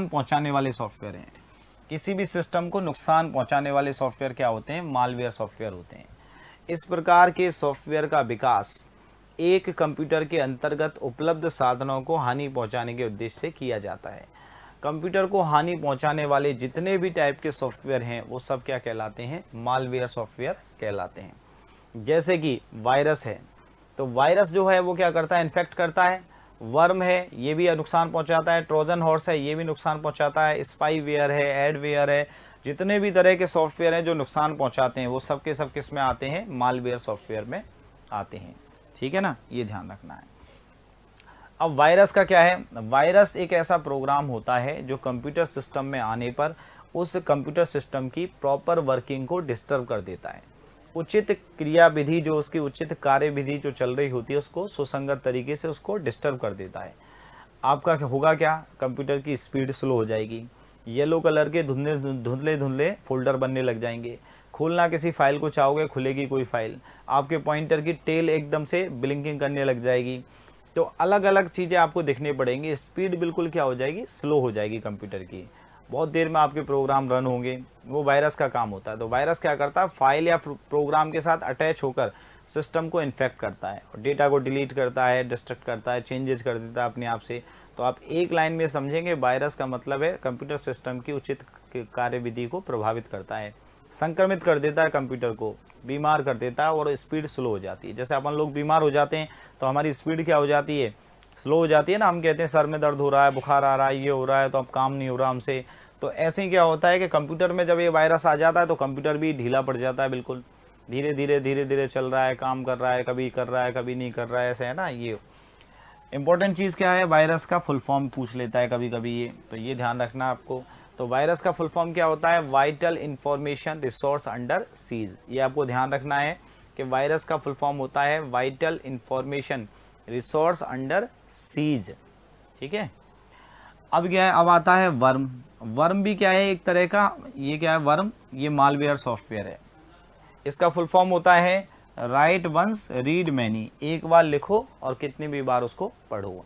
पहुंचाने वाले सॉफ्टवेयर हैं। किसी भी सिस्टम को नुकसान पहुंचाने वाले सॉफ्टवेयर क्या होते हैं? मालवेयर सॉफ्टवेयर होते हैं। इस प्रकार के सॉफ्टवेयर का विकास एक कंप्यूटर के अंतर्गत उपलब्ध साधनों को हानि पहुंचाने के उद्देश्य से किया जाता है। कंप्यूटर को हानि पहुंचाने वाले जितने भी टाइप के सॉफ्टवेयर हैं वो सब क्या कहलाते हैं? मालवेयर सॉफ्टवेयर कहलाते हैं। जैसे कि वायरस है, तो वायरस जो है वो क्या करता है? इन्फेक्ट करता है। वर्म है, ये भी नुकसान पहुंचाता है। ट्रोजन हॉर्स है, ये भी नुकसान पहुंचाता है। स्पाईवेयर है, एडवेयर है, जितने भी तरह के सॉफ्टवेयर हैं जो नुकसान पहुंचाते हैं वो सब के सब किस में आते हैं? मालवेयर सॉफ्टवेयर में आते हैं, ठीक है ना, ये ध्यान रखना है। अब वायरस का क्या है? वायरस एक ऐसा प्रोग्राम होता है जो कंप्यूटर सिस्टम में आने पर उस कंप्यूटर सिस्टम की प्रॉपर वर्किंग को डिस्टर्ब कर देता है। उचित क्रियाविधि जो उसकी उचित कार्यविधि जो चल रही होती है उसको सुसंगत तरीके से उसको डिस्टर्ब कर देता है। आपका होगा क्या? कंप्यूटर की स्पीड स्लो हो जाएगी, येलो कलर के धुंधले धुंधले फोल्डर बनने लग जाएंगे, खोलना किसी फाइल को चाहोगे खुलेगी कोई फाइल, आपके पॉइंटर की टेल एकदम से ब्लिंकिंग करने लग जाएगी। तो अलग अलग चीज़ें आपको दिखने पड़ेंगी, स्पीड बिल्कुल क्या हो जाएगी? स्लो हो जाएगी कंप्यूटर की, बहुत देर में आपके प्रोग्राम रन होंगे। वो वायरस का काम होता है। तो वायरस क्या करता है? फाइल या प्रोग्राम के साथ अटैच होकर सिस्टम को इन्फेक्ट करता है और डेटा को डिलीट करता है, डिस्ट्रक्ट करता है, चेंजेस कर देता है अपने आप से। तो आप एक लाइन में समझेंगे वायरस का मतलब है कंप्यूटर सिस्टम की उचित कार्यविधि को प्रभावित करता है, संक्रमित कर देता है, कंप्यूटर को बीमार कर देता है और स्पीड स्लो हो जाती है। जैसे अपन लोग बीमार हो जाते हैं तो हमारी स्पीड क्या हो जाती है? स्लो हो जाती है ना। हम कहते हैं सर में दर्द हो रहा है, बुखार आ रहा है, ये हो रहा है, तो अब काम नहीं हो रहा हमसे। तो ऐसे ही क्या होता है कि कंप्यूटर में जब ये वायरस आ जाता है तो कंप्यूटर भी ढीला पड़ जाता है, बिल्कुल धीरे धीरे चल रहा है, काम कर रहा है, कभी कर रहा है कभी नहीं कर रहा है, ऐसे है ना। ये इंपॉर्टेंट चीज़ क्या है? वायरस का फुल फॉर्म पूछ लेता है कभी कभी ये, तो ये ध्यान रखना आपको। तो वायरस का फुल फॉर्म क्या होता है? Vital information resource under seize. ये आपको ध्यान रखना है कि वायरस का फुल फॉर्म होता है vital information resource under seize, ठीक है। अब क्या है? अब आता है वर्म। वर्म भी क्या है? एक तरह का, ये क्या है वर्म? ये मालवेयर सॉफ्टवेयर है। इसका फुल फॉर्म होता है राइट वंस रीड मैनी, एक बार लिखो और कितनी भी बार उसको पढ़ो।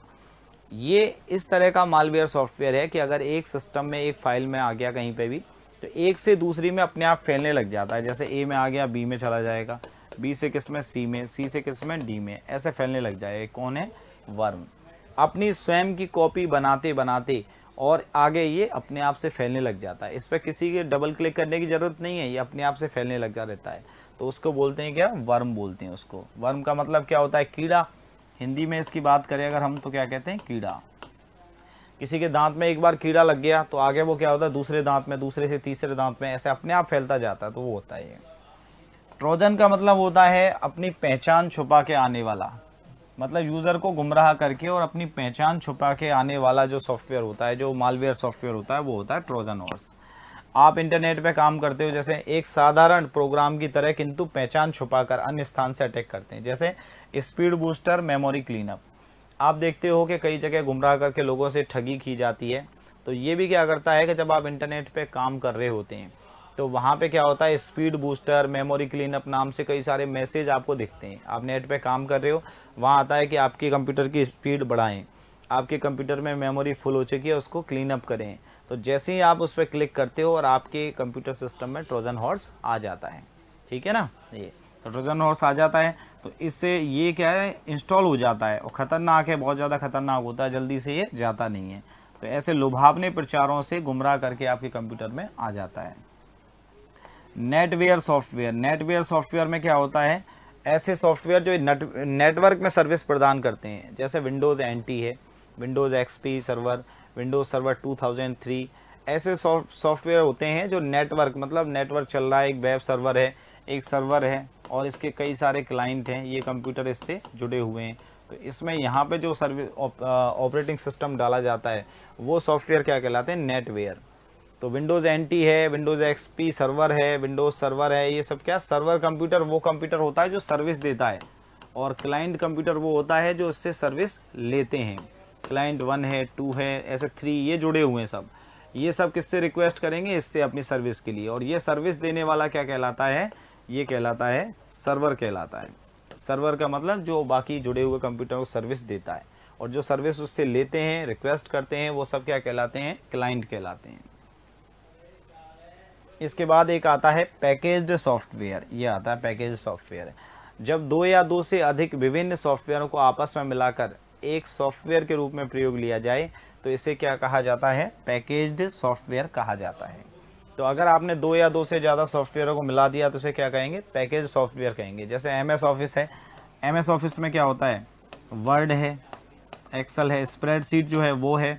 ये इस तरह का मालवेयर सॉफ्टवेयर है कि अगर एक सिस्टम में एक फाइल में आ गया कहीं पे भी, तो एक से दूसरी में अपने आप फैलने लग जाता है। जैसे ए में आ गया बी में चला जाएगा, बी से किस में? सी में, सी से किस में? डी में, ऐसे फैलने लग जाएगा। कौन है? वर्म। अपनी स्वयं की कॉपी बनाते बनाते और आगे ये अपने आप से फैलने लग जाता है। इस पर किसी के डबल क्लिक करने की जरूरत नहीं है, ये अपने आप से फैलने लगा रहता है। तो उसको बोलते हैं क्या? वर्म बोलते हैं उसको। वर्म का मतलब क्या होता है? कीड़ा। हिंदी में इसकी बात करें अगर हम तो क्या कहते हैं? कीड़ा। किसी के दांत में एक बार कीड़ा लग गया तो आगे वो क्या होता है? दूसरे दांत में, दूसरे से तीसरे दांत में, ऐसे अपने आप फैलता जाता है, तो वो होता है ये। ट्रोजन का मतलब होता है अपनी पहचान छुपा के आने वाला, मतलब यूजर को गुमराह करके और अपनी पहचान छुपा के आने वाला जो सॉफ्टवेयर होता है, जो मालवेयर सॉफ्टवेयर होता है, वो होता है ट्रोजन हॉर्स। आप इंटरनेट पे काम करते हो जैसे एक साधारण प्रोग्राम की तरह, किंतु पहचान छुपाकर अन्य स्थान से अटैक करते हैं। जैसे स्पीड बूस्टर, मेमोरी क्लीनअप। आप देखते हो कि कई जगह गुमराह करके लोगों से ठगी की जाती है। तो ये भी क्या करता है कि जब आप इंटरनेट पे काम कर रहे होते हैं तो वहाँ पे क्या होता है? स्पीड बूस्टर, मेमोरी क्लीनअप नाम से कई सारे मैसेज आपको दिखते हैं। आप नेट पे काम कर रहे हो, वहाँ आता है कि आपके कंप्यूटर की स्पीड बढ़ाएं, आपके कंप्यूटर में मेमोरी फुल हो चुकी है, उसको क्लीनअप करें। तो जैसे ही आप उस पर क्लिक करते हो और आपके कंप्यूटर सिस्टम में ट्रोजन हॉर्स आ जाता है, ठीक है ना। ये तो ट्रोजन हॉर्स आ जाता है तो इससे ये क्या है? इंस्टॉल हो जाता है और ख़तरनाक है, बहुत ज़्यादा खतरनाक होता है, जल्दी से ये जाता नहीं है। तो ऐसे लुभावने प्रचारों से गुमराह करके आपके कंप्यूटर में आ जाता है। Netware software. नेटवेयर सॉफ्टवेयर में क्या होता है? ऐसे सॉफ्टवेयर जो नेटवर्क में सर्विस प्रदान करते हैं। जैसे विंडोज़ एनटी है, Windows XP server, Windows server 2003, ऐसे सॉफ्टवेयर होते हैं जो नेटवर्क, मतलब नेटवर्क चल रहा है, एक वेब सर्वर है, एक सर्वर है और इसके कई सारे क्लाइंट हैं, ये कंप्यूटर इससे जुड़े हुए हैं। तो इसमें यहाँ पे जो सर्विस ऑपरेटिंग सिस्टम डाला जाता है वो सॉफ्टवेयर क्या कहलाते हैं, नेटवेयर। तो विंडोज़ एनटी है, विंडोज़ एक्सपी सर्वर है, विंडोज़ सर्वर है, ये सब क्या, सर्वर कंप्यूटर वो कंप्यूटर होता है जो सर्विस देता है, और क्लाइंट कंप्यूटर वो होता है जो उससे सर्विस लेते हैं। क्लाइंट 1 है, 2 है, ऐसे 3 ये जुड़े हुए हैं सब। ये सब किससे रिक्वेस्ट करेंगे, इससे अपनी सर्विस के लिए। और ये सर्विस देने वाला क्या कहलाता है, ये कहलाता है सर्वर कहलाता है। सर्वर का मतलब जो बाकी जुड़े हुए कंप्यूटर को सर्विस देता है, और जो सर्विस उससे लेते हैं, रिक्वेस्ट करते हैं, वो सब क्या कहलाते हैं, क्लाइंट कहलाते हैं। इसके बाद एक आता है पैकेज्ड सॉफ्टवेयर। ये आता है पैकेज सॉफ्टवेयर। जब 2 या 2 से अधिक विभिन्न सॉफ्टवेयरों को आपस में मिलाकर एक सॉफ्टवेयर के रूप में प्रयोग लिया जाए तो इसे क्या कहा जाता है, पैकेज्ड सॉफ्टवेयर कहा जाता है। तो अगर आपने 2 या 2 से ज़्यादा सॉफ्टवेयरों को मिला दिया तो इसे क्या कहेंगे, पैकेज सॉफ्टवेयर कहेंगे। जैसे एमएस ऑफिस है, एमएस ऑफिस में क्या होता है, वर्ड है, एक्सेल है, स्प्रेडशीट जो है वो है,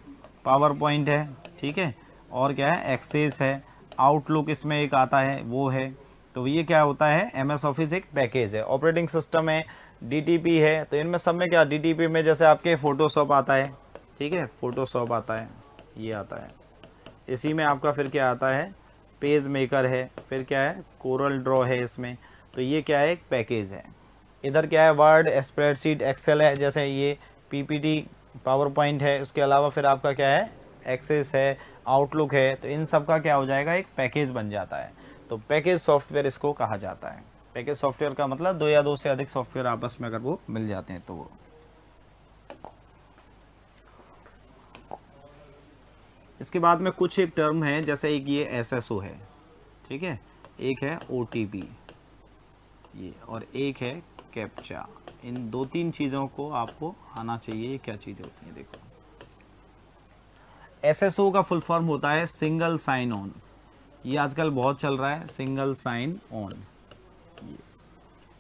पावर पॉइंट है, ठीक है, और क्या है, एक्सेस है, आउटलुक इसमें एक आता है वो है। तो ये क्या होता है, एमएस ऑफिस एक पैकेज है। ऑपरेटिंग सिस्टम है, डीटीपी है, तो इनमें सब में क्या, डीटीपी में जैसे आपके फोटोशॉप आता है, ठीक है, फोटोशॉप आता है, ये आता है। इसी में आपका फिर क्या आता है, पेज मेकर है, फिर क्या है, कोरल ड्रॉ है इसमें। तो ये क्या है, एक पैकेज है। इधर क्या है, वर्ड, स्प्रेडशीट, एक्सेल है, जैसे ये पीपीटी, पावर पॉइंट है। उसके अलावा फिर आपका क्या है, एक्सेस है, आउटलुक है। तो इन सब का क्या हो जाएगा, एक पैकेज बन जाता है। तो पैकेज सॉफ्टवेयर इसको कहा जाता है। पैकेज सॉफ्टवेयर का मतलब 2 या 2 से अधिक सॉफ्टवेयर आपस में अगर वो मिल जाते हैं तो वो। इसके बाद में कुछ एक टर्म है, जैसे एक ये एसएसओ है, ठीक है, एक है ओटीपी ये, और एक है कैप्चा। इन 2-3 चीज़ों को आपको आना चाहिए। ये क्या चीज़ें होती हैं, देखो। एसएसओ का फुल फॉर्म होता है सिंगल साइन ऑन। ये आजकल बहुत चल रहा है, single sign on.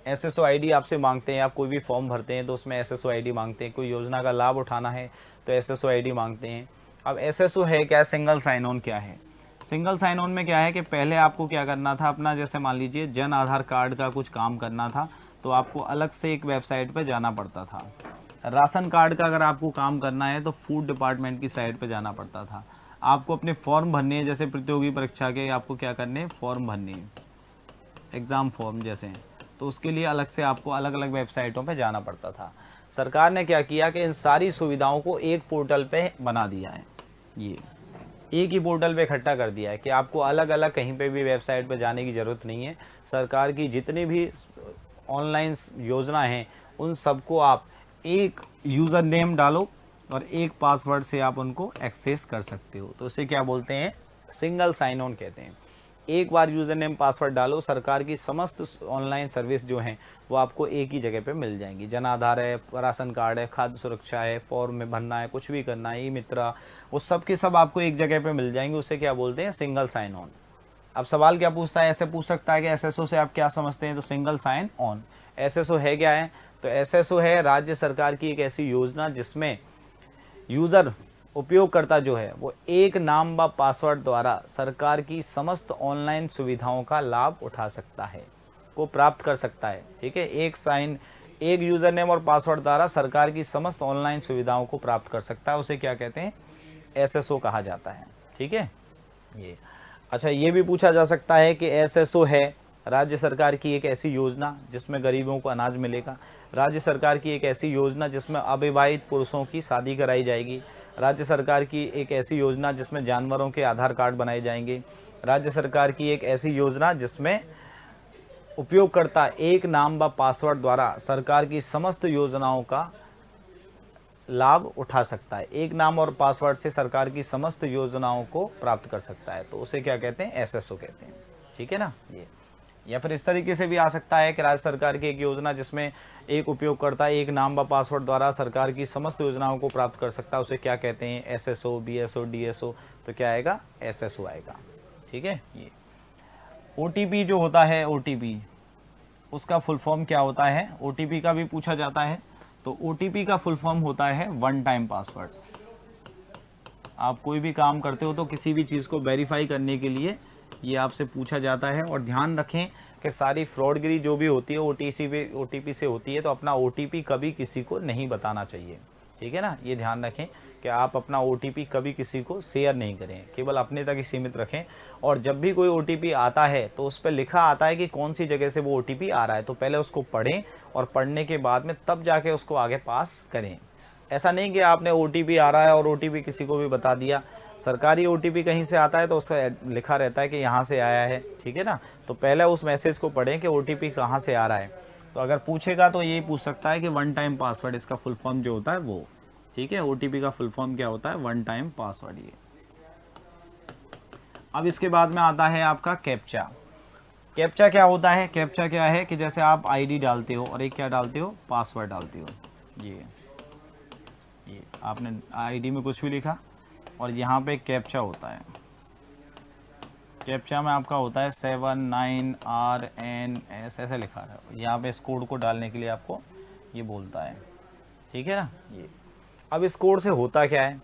SSO ID आपसे मांगते हैं, आप कोई भी फॉर्म भरते हैं तो उसमें एसएसओ आईडी मांगते हैं। कोई योजना का लाभ उठाना है तो एसएसओ आईडी मांगते हैं। अब एसएसओ है क्या, सिंगल साइन ऑन क्या है। सिंगल साइन ऑन में क्या है कि पहले आपको क्या करना था, अपना जैसे मान लीजिए जन आधार कार्ड का कुछ काम करना था तो आपको अलग से एक वेबसाइट पर जाना पड़ता था। राशन कार्ड का अगर आपको काम करना है तो फूड डिपार्टमेंट की साइट पर जाना पड़ता था। आपको अपने फॉर्म भरने हैं, जैसे प्रतियोगी परीक्षा के आपको क्या करने हैं, फॉर्म भरने हैं, एग्ज़ाम फॉर्म जैसे, तो उसके लिए अलग से आपको अलग अलग वेबसाइटों पे जाना पड़ता था। सरकार ने क्या किया कि इन सारी सुविधाओं को एक पोर्टल पे बना दिया है। ये एक ही पोर्टल पे इकट्ठा कर दिया है कि आपको अलग अलग कहीं पे भी वेबसाइट पे जाने की ज़रूरत नहीं है। सरकार की जितनी भी ऑनलाइन योजना हैं उन सबको आप एक यूज़र नेम डालो और एक पासवर्ड से आप उनको एक्सेस कर सकते हो। तो उसे क्या बोलते हैं, सिंगल साइन ऑन कहते हैं। एक बार यूज़र नेम पासवर्ड डालो, सरकार की समस्त ऑनलाइन सर्विस जो हैं वो आपको एक ही जगह पे मिल जाएंगी। जन आधार है, राशन कार्ड है, खाद्य सुरक्षा है, फॉर्म में भरना है, कुछ भी करना है, ई मित्रा, वो सब के सब आपको एक जगह पे मिल जाएंगे। उसे क्या बोलते हैं, सिंगल साइन ऑन। अब सवाल क्या पूछता है, ऐसे पूछ सकता है कि एसएसओ से आप क्या समझते हैं, तो सिंगल साइन ऑन। एसएसओ है क्या है, तो एसएसओ है राज्य सरकार की एक ऐसी योजना जिसमें यूज़र, उपयोगकर्ता जो है वो एक नाम व पासवर्ड द्वारा सरकार की समस्त ऑनलाइन सुविधाओं का लाभ उठा सकता है, को प्राप्त कर सकता है। ठीक है, एक यूज़र नेम और पासवर्ड द्वारा सरकार की समस्त ऑनलाइन सुविधाओं को प्राप्त कर सकता है। उसे क्या कहते हैं, एसएसओ कहा जाता है। ठीक है, ये अच्छा, ये भी पूछा जा सकता है कि एसएसओ है राज्य सरकार की एक ऐसी योजना जिसमें गरीबों को अनाज मिलेगा, राज्य सरकार की एक ऐसी योजना जिसमें अविवाहित पुरुषों की शादी कराई जाएगी, राज्य सरकार की एक ऐसी योजना जिसमें जानवरों के आधार कार्ड बनाए जाएंगे, राज्य सरकार की एक ऐसी योजना जिसमें उपयोगकर्ता एक नाम व पासवर्ड द्वारा सरकार की समस्त योजनाओं का लाभ उठा सकता है। एक नाम और पासवर्ड से सरकार की समस्त योजनाओं को प्राप्त कर सकता है, तो उसे क्या कहते हैं, एसएसओ कहते हैं। ठीक है ना, ये। या फिर इस तरीके से भी आ सकता है कि राज्य सरकार की एक योजना जिसमें एक उपयोगकर्ता एक नाम व पासवर्ड द्वारा सरकार की समस्त योजनाओं को प्राप्त कर सकता है, उसे क्या कहते हैं, एसएसओ, बीएसओ, डीएसओ। तो क्या आएगा, एसएसओ आएगा। ठीक है, ये ओटीपी जो होता है, ओटीपी उसका फुल फॉर्म क्या होता है, ओटीपी का भी पूछा जाता है। तो ओटीपी का फुल फॉर्म होता है वन टाइम पासवर्ड। आप कोई भी काम करते हो तो किसी भी चीज़ को वेरीफाई करने के लिए ये आपसे पूछा जाता है। और ध्यान रखें, कि सारी फ्रॉडगिरी जो भी होती है ओटीपी से होती है, तो अपना ओटीपी कभी किसी को नहीं बताना चाहिए, ठीक है ना। ये ध्यान रखें कि आप अपना ओटीपी कभी किसी को शेयर नहीं करें, केवल अपने तक ही सीमित रखें। और जब भी कोई ओटीपी आता है तो उस पर लिखा आता है कि कौन सी जगह से वो ओटीपी आ रहा है, तो पहले उसको पढ़ें और पढ़ने के बाद में तब जाके उसको आगे पास करें। ऐसा नहीं कि आपने ओटीपी आ रहा है और ओटीपी किसी को भी बता दिया। सरकारी ओटीपी कहीं से आता है तो उसका लिखा रहता है कि यहाँ से आया है, ठीक है ना। तो पहले उस मैसेज को पढ़ें कि ओटीपी कहाँ से आ रहा है। तो अगर पूछेगा तो यही पूछ सकता है कि वन टाइम पासवर्ड, इसका फुल फॉर्म जो होता है वो, ठीक है। ओटीपी का फुल फॉर्म क्या होता है, वन टाइम पासवर्ड। ये अब इसके बाद में आता है आपका कैप्चा। कैप्चा क्या होता है, कैप्चा क्या है कि जैसे आप आईडी डालते हो और एक क्या डालते हो, पासवर्ड डालते हो। ये आपने आईडी में कुछ भी लिखा और यहाँ पे कैप्चा होता है। कैप्चा में आपका होता है 79RNS ऐसे लिखा है। यहाँ पे इस कोड को डालने के लिए आपको ये बोलता है, ठीक है ना। ये अब इस कोड से होता क्या है,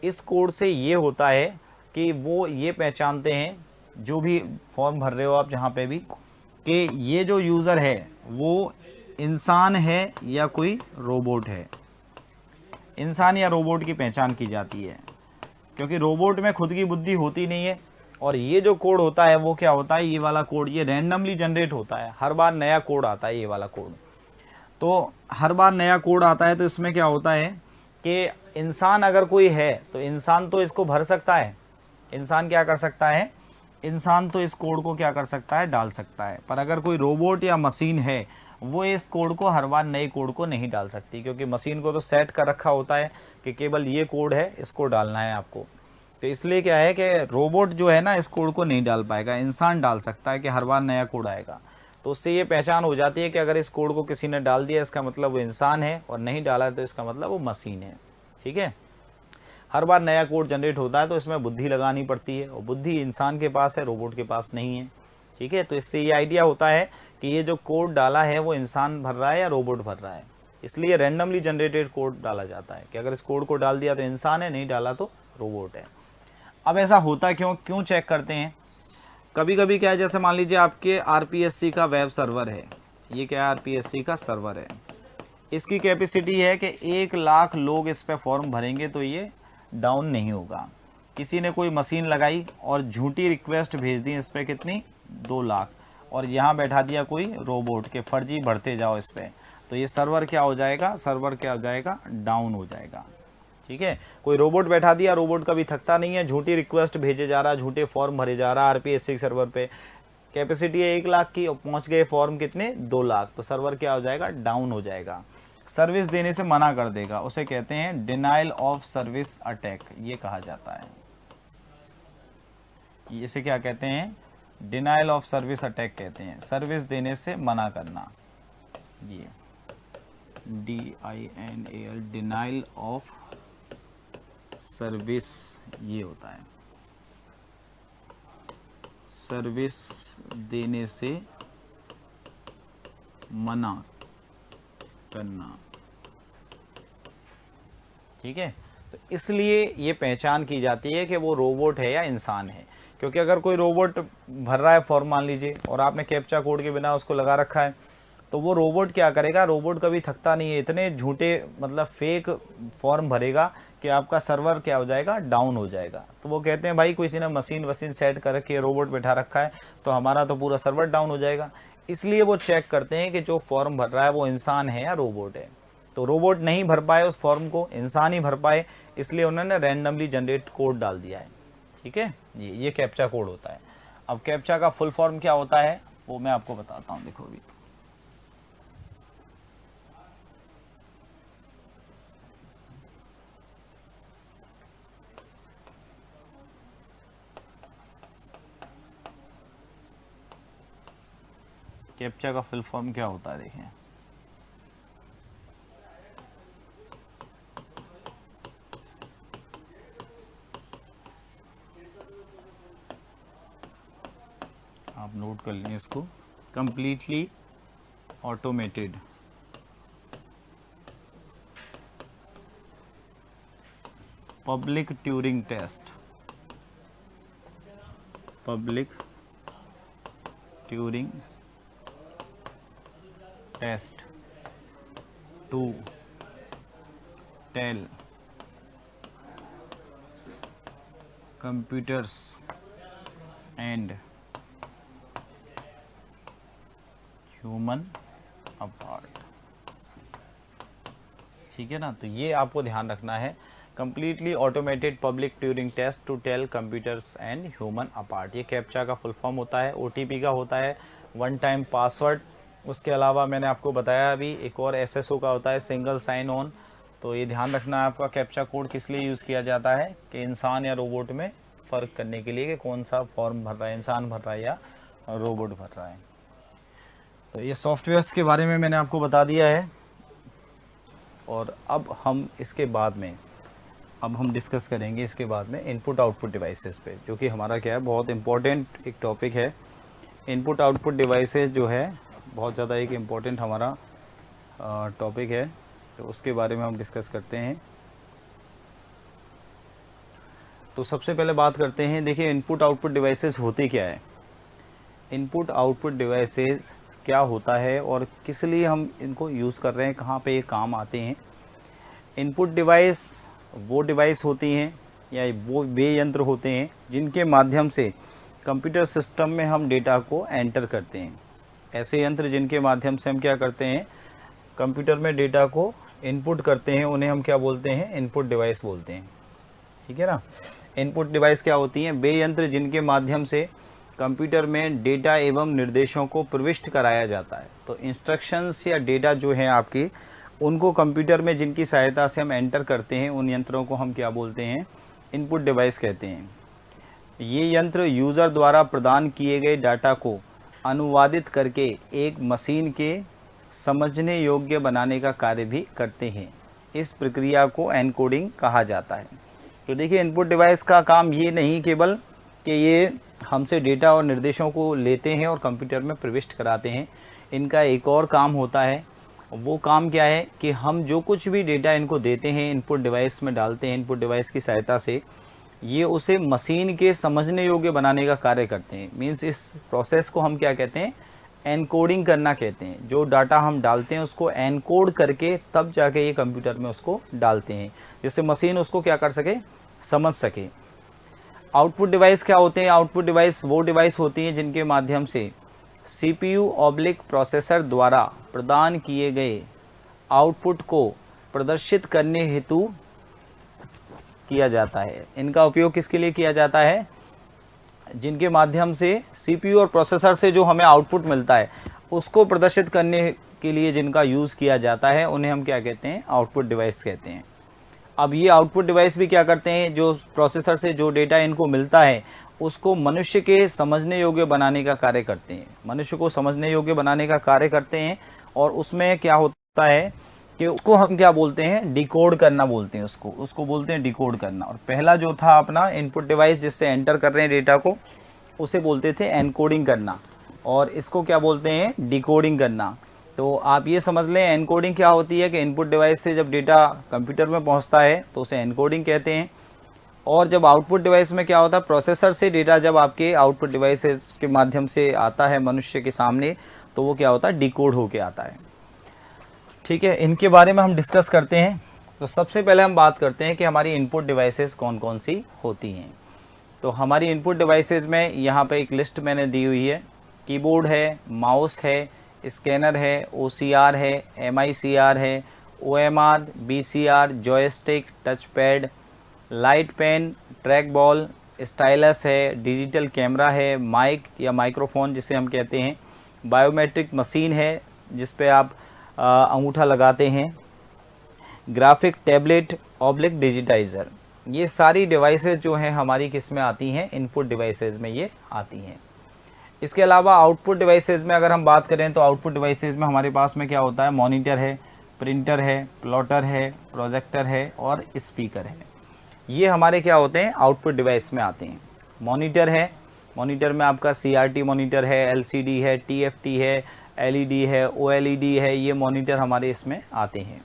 इस कोड से ये होता है कि वो ये पहचानते हैं, जो भी फॉर्म भर रहे हो आप जहाँ पे भी, कि ये जो यूज़र है वो इंसान है या कोई रोबोट है। इंसान या रोबोट की पहचान की जाती है, क्योंकि रोबोट में खुद की बुद्धि होती नहीं है। और ये जो कोड होता है वो क्या होता है, ये वाला कोड ये रैंडमली जनरेट होता है, हर बार नया कोड आता है। ये वाला कोड तो हर बार नया कोड आता है, तो इसमें क्या होता है कि इंसान अगर कोई है तो इंसान तो इसको भर सकता है। इंसान क्या कर सकता है, इंसान तो इस कोड को क्या कर सकता है, डाल सकता है। पर अगर कोई रोबोट या मशीन है, वो इस कोड को हर बार नए कोड को नहीं डाल सकती, क्योंकि मशीन को तो सेट कर रखा होता है कि केवल ये कोड है, इसको डालना है आपको। तो इसलिए क्या है कि रोबोट जो है ना इस कोड को नहीं डाल पाएगा, इंसान डाल सकता है कि हर बार नया कोड आएगा। तो उससे ये पहचान हो जाती है कि अगर इस कोड को किसी ने डाल दिया इसका मतलब वो इंसान है, और नहीं डाला तो इसका मतलब वो मशीन है, ठीक है। हर बार नया कोड जनरेट होता है तो इसमें बुद्धि लगानी पड़ती है, और बुद्धि इंसान के पास है, रोबोट के पास नहीं है, ठीक है। तो इससे ये आइडिया होता है कि ये जो कोड डाला है वो इंसान भर रहा है या रोबोट भर रहा है। इसलिए रैंडमली जनरेटेड कोड डाला जाता है कि अगर इस कोड को डाल दिया तो इंसान है, नहीं डाला तो रोबोट है। अब ऐसा होता क्यों चेक करते हैं, कभी कभी क्या है, जैसे मान लीजिए आपके आरपीएससी का वेब सर्वर है। ये क्या है, आरपीएससी का सर्वर है। इसकी कैपेसिटी है कि 1 लाख लोग इस पे फॉर्म भरेंगे तो ये डाउन नहीं होगा। किसी ने कोई मशीन लगाई और झूठी रिक्वेस्ट भेज दी इस पे, कितनी, 2 लाख, और यहाँ बैठा दिया कोई रोबोट के फर्जी भरते जाओ इस पे, तो ये सर्वर क्या हो जाएगा, सर्वर क्या हो जाएगा, डाउन हो जाएगा, ठीक है। कोई रोबोट बैठा दिया, रोबोट कभी थकता नहीं है, झूठी रिक्वेस्ट भेजे जा रहा है, झूठे फॉर्म भरे जा रहा है आरपीएससी सर्वर पे। कैपेसिटी है 1 लाख की और पहुंच गए फॉर्म कितने, 2 लाख, तो सर्वर क्या हो जाएगा, डाउन हो जाएगा, सर्विस देने से मना कर देगा। उसे कहते हैं डिनाइल ऑफ सर्विस अटैक, ये कहा जाता है। इसे क्या कहते हैं, डिनाइल ऑफ सर्विस अटैक कहते हैं, सर्विस देने से मना करना। ये DINAL, डिनाइल ऑफ सर्विस, ये होता है सर्विस देने से मना करना, ठीक है। तो इसलिए ये पहचान की जाती है कि वो रोबोट है या इंसान है। क्योंकि अगर कोई रोबोट भर रहा है फॉर्म मान लीजिए, और आपने कैप्चा कोड के बिना उसको लगा रखा है, तो वो रोबोट क्या करेगा, रोबोट कभी थकता नहीं है, इतने झूठे मतलब फेक फॉर्म भरेगा कि आपका सर्वर क्या हो जाएगा, डाउन हो जाएगा। तो वो कहते हैं भाई किसी ने मशीन वशीन सेट करके रोबोट बैठा रखा है, तो हमारा तो पूरा सर्वर डाउन हो जाएगा। इसलिए वो चेक करते हैं कि जो फॉर्म भर रहा है वो इंसान है या रोबोट है। तो रोबोट नहीं भर पाए उस फॉर्म को, इंसान ही भर पाए, इसलिए उन्होंने रैंडमली जनरेट कोड डाल दिया है, ठीक है। ये कैप्चा कोड होता है। अब कैप्चा का फुल फॉर्म क्या होता है वो मैं आपको बताता हूँ, देखो अभी। कैप्चा का फुल फॉर्म क्या होता है, देखें। आप नोट कर लें इसको, completely automated public Turing test, public Turing test to tell computers and human apart. ठीक है ना, तो ये आपको ध्यान रखना है। Completely automated public Turing test to tell computers and human apart. ये कैप्चा का फुल फॉर्म होता है, ओटीपी का होता है, वन टाइम पासवर्ड। उसके अलावा मैंने आपको बताया अभी एक और एसएसओ का होता है, सिंगल साइन ऑन। तो ये ध्यान रखना है आपका कैप्चा कोड किस लिए यूज़ किया जाता है कि इंसान या रोबोट में फ़र्क करने के लिए कि कौन सा फॉर्म भर रहा है, इंसान भर रहा है या रोबोट भर रहा है। तो ये सॉफ्टवेयर्स के बारे में मैंने आपको बता दिया है। और अब हम इसके बाद में डिस्कस करेंगे इसके बाद में इनपुट आउटपुट डिवाइसेस पे, जो कि हमारा क्या है बहुत इम्पोर्टेंट एक टॉपिक है। इनपुट आउटपुट डिवाइसेस जो है बहुत ज़्यादा एक इम्पोर्टेंट हमारा टॉपिक है, तो उसके बारे में हम डिस्कस करते हैं। तो सबसे पहले बात करते हैं, देखिए इनपुट आउटपुट डिवाइसेस होती क्या है। इनपुट आउटपुट डिवाइसेस क्या होता है और किस लिए हम इनको यूज़ कर रहे हैं, कहाँ पे ये काम आते हैं। इनपुट डिवाइस वो डिवाइस होती हैं या वो वे यंत्र होते हैं जिनके माध्यम से कंप्यूटर सिस्टम में हम डेटा को एंटर करते हैं। ऐसे यंत्र जिनके माध्यम से हम क्या करते हैं, कंप्यूटर में डेटा को इनपुट करते हैं, उन्हें हम क्या बोलते हैं, इनपुट डिवाइस बोलते हैं। ठीक है ना। इनपुट डिवाइस क्या होती हैं, वे यंत्र जिनके माध्यम से कंप्यूटर में डेटा एवं निर्देशों को प्रविष्ट कराया जाता है। तो इंस्ट्रक्शंस या डेटा जो है आपकी, उनको कंप्यूटर में जिनकी सहायता से हम एंटर करते हैं, उन यंत्रों को हम क्या बोलते हैं, इनपुट डिवाइस कहते हैं। ये यंत्र यूज़र द्वारा प्रदान किए गए डाटा को अनुवादित करके एक मशीन के समझने योग्य बनाने का कार्य भी करते हैं। इस प्रक्रिया को एनकोडिंग कहा जाता है। तो देखिए इनपुट डिवाइस का काम ये नहीं केवल कि ये हमसे डेटा और निर्देशों को लेते हैं और कंप्यूटर में प्रविष्ट कराते हैं, इनका एक और काम होता है। वो काम क्या है कि हम जो कुछ भी डेटा इनको देते हैं, इनपुट डिवाइस में डालते हैं, इनपुट डिवाइस की सहायता से ये उसे मशीन के समझने योग्य बनाने का कार्य करते हैं। मीन्स इस प्रोसेस को हम क्या कहते हैं, एनकोडिंग करना कहते हैं। जो डाटा हम डालते हैं उसको एनकोड करके तब जाके ये कंप्यूटर में उसको डालते हैं, जिससे मशीन उसको क्या कर सके, समझ सके। आउटपुट डिवाइस क्या होते हैं, आउटपुट डिवाइस वो डिवाइस होती हैं जिनके माध्यम से सीपीयू ऑब्लिक प्रोसेसर द्वारा प्रदान किए गए आउटपुट को प्रदर्शित करने हेतु किया जाता है। इनका उपयोग किसके लिए किया जाता है, जिनके माध्यम से सीपीयू और प्रोसेसर से जो हमें आउटपुट मिलता है उसको प्रदर्शित करने के लिए जिनका यूज़ किया जाता है, उन्हें हम क्या कहते हैं, आउटपुट डिवाइस कहते हैं। अब ये आउटपुट डिवाइस भी क्या करते हैं, जो प्रोसेसर से जो डेटा इनको मिलता है उसको मनुष्य के समझने योग्य बनाने का कार्य करते हैं। मनुष्य को समझने योग्य बनाने का कार्य करते हैं। और उसमें क्या होता है कि उसको हम क्या बोलते हैं, डिकोड करना बोलते हैं, उसको बोलते हैं डिकोड करना। और पहला जो था अपना इनपुट डिवाइस जिससे एंटर कर रहे हैं डेटा को, उसे बोलते थे एनकोडिंग करना, और इसको क्या बोलते हैं, डिकोडिंग करना। तो आप ये समझ लें एनकोडिंग क्या होती है कि इनपुट डिवाइस से जब डेटा कंप्यूटर में पहुंचता है तो उसे एनकोडिंग कहते हैं। और जब आउटपुट डिवाइस में क्या होता है, प्रोसेसर से डेटा जब आपके आउटपुट डिवाइसेस के माध्यम से आता है मनुष्य के सामने, तो वो क्या होता है, डिकोड होके आता है। ठीक है, इनके बारे में हम डिस्कस करते हैं। तो सबसे पहले हम बात करते हैं कि हमारी इनपुट डिवाइसेस कौन कौन सी होती हैं। तो हमारी इनपुट डिवाइसेस में यहाँ पे एक लिस्ट मैंने दी हुई है। कीबोर्ड है, माउस है, स्कैनर है, OCR है, MICR है, OMR, BCR, joystick, touch pad, light pen, track ball, stylus है, डिजिटल कैमरा है, माइक या माइक्रोफोन जिसे हम कहते हैं, बायोमेट्रिक मशीन है जिस पे आप अंगूठा लगाते हैं, ग्राफिक टैबलेट ऑब्लिक डिजिटाइज़र। ये सारी डिवाइसेस जो हैं हमारी किस में आती हैं, इनपुट डिवाइसेस में ये आती हैं। इसके अलावा आउटपुट डिवाइसेस में अगर हम बात करें तो आउटपुट डिवाइसेस में हमारे पास में क्या होता है, मॉनिटर है, प्रिंटर है, प्लॉटर है, प्रोजेक्टर है और स्पीकर है। ये हमारे क्या होते हैं, आउटपुट डिवाइस में आते हैं। मॉनिटर है, मॉनिटर में आपका CRT मॉनिटर है, LCD है, TFT है, LED है, OLED है, ये मॉनिटर हमारे इसमें आते हैं।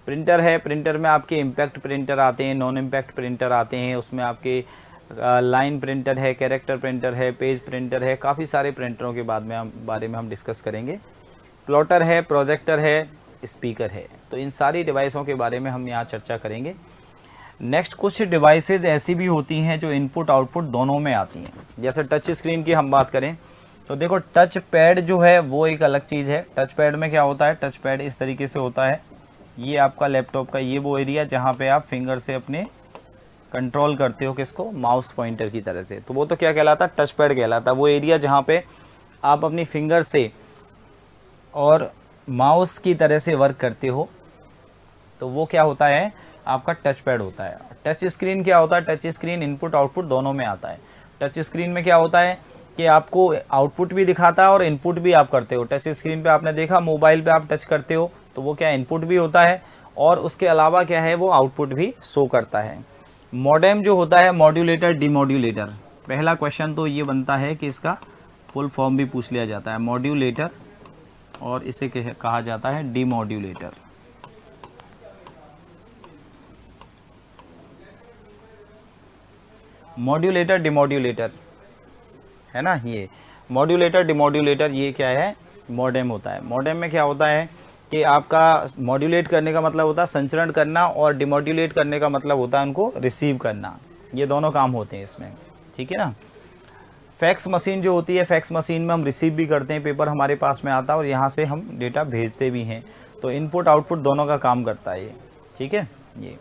प्रिंटर है, प्रिंटर में आपके इम्पैक्ट प्रिंटर आते हैं, नॉन इम्पैक्ट प्रिंटर आते हैं, उसमें आपके लाइन प्रिंटर है, कैरेक्टर प्रिंटर है, पेज प्रिंटर है, काफ़ी सारे प्रिंटरों के बारे में हम डिस्कस करेंगे। प्लॉटर है, प्रोजेक्टर है, स्पीकर है। तो इन सारी डिवाइसों के बारे में हम यहाँ चर्चा करेंगे। नेक्स्ट, कुछ डिवाइसेज ऐसी भी होती हैं जो इनपुट आउटपुट दोनों में आती हैं। जैसे टच स्क्रीन की हम बात करें तो देखो, टच पैड जो है वो एक अलग चीज़ है। टच पैड में क्या होता है, टच पैड इस तरीके से होता है, ये आपका लैपटॉप का ये वो एरिया जहाँ पे आप फिंगर से अपने कंट्रोल करते हो, किसको, माउस पॉइंटर की तरह से। तो वो तो क्या कहलाता है, टच पैड कहलाता है। वो एरिया जहाँ पे आप अपनी फिंगर से और माउस की तरह से वर्क करते हो, तो वो क्या होता है, आपका टच पैड होता है। टच स्क्रीन क्या होता है, टच स्क्रीन इनपुट आउटपुट दोनों में आता है। टच स्क्रीन में क्या होता है कि आपको आउटपुट भी दिखाता है और इनपुट भी आप करते हो। टच स्क्रीन पे आपने देखा, मोबाइल पे आप टच करते हो तो वो क्या इनपुट भी होता है और उसके अलावा क्या है, वो आउटपुट भी शो करता है। मॉडेम जो होता है, मॉड्यूलेटर, डिमॉड्यूलेटर। पहला क्वेश्चन तो ये बनता है कि इसका फुल फॉर्म भी पूछ लिया जाता है, मॉड्यूलेटर, और इसे कहा जाता है डिमॉड्यूलेटर। मॉड्यूलेटर, डिमॉड्यूलेटर है ना, ये मॉड्यूलेटर, डिमॉड्यूलेटर, ये क्या है, मॉडेम होता है। मॉडेम में क्या होता है कि आपका मॉड्यूलेट करने का मतलब होता है संचरण करना, और डिमॉड्यूलेट करने का मतलब होता है उनको रिसीव करना। ये दोनों काम होते हैं इसमें, ठीक है ना। फैक्स मशीन जो होती है, फैक्स मशीन में हम रिसीव भी करते हैं, पेपर हमारे पास में आता है और यहाँ से हम डेटा भेजते भी हैं। तो इनपुट आउटपुट दोनों का काम करता है ये, ठीक है। ये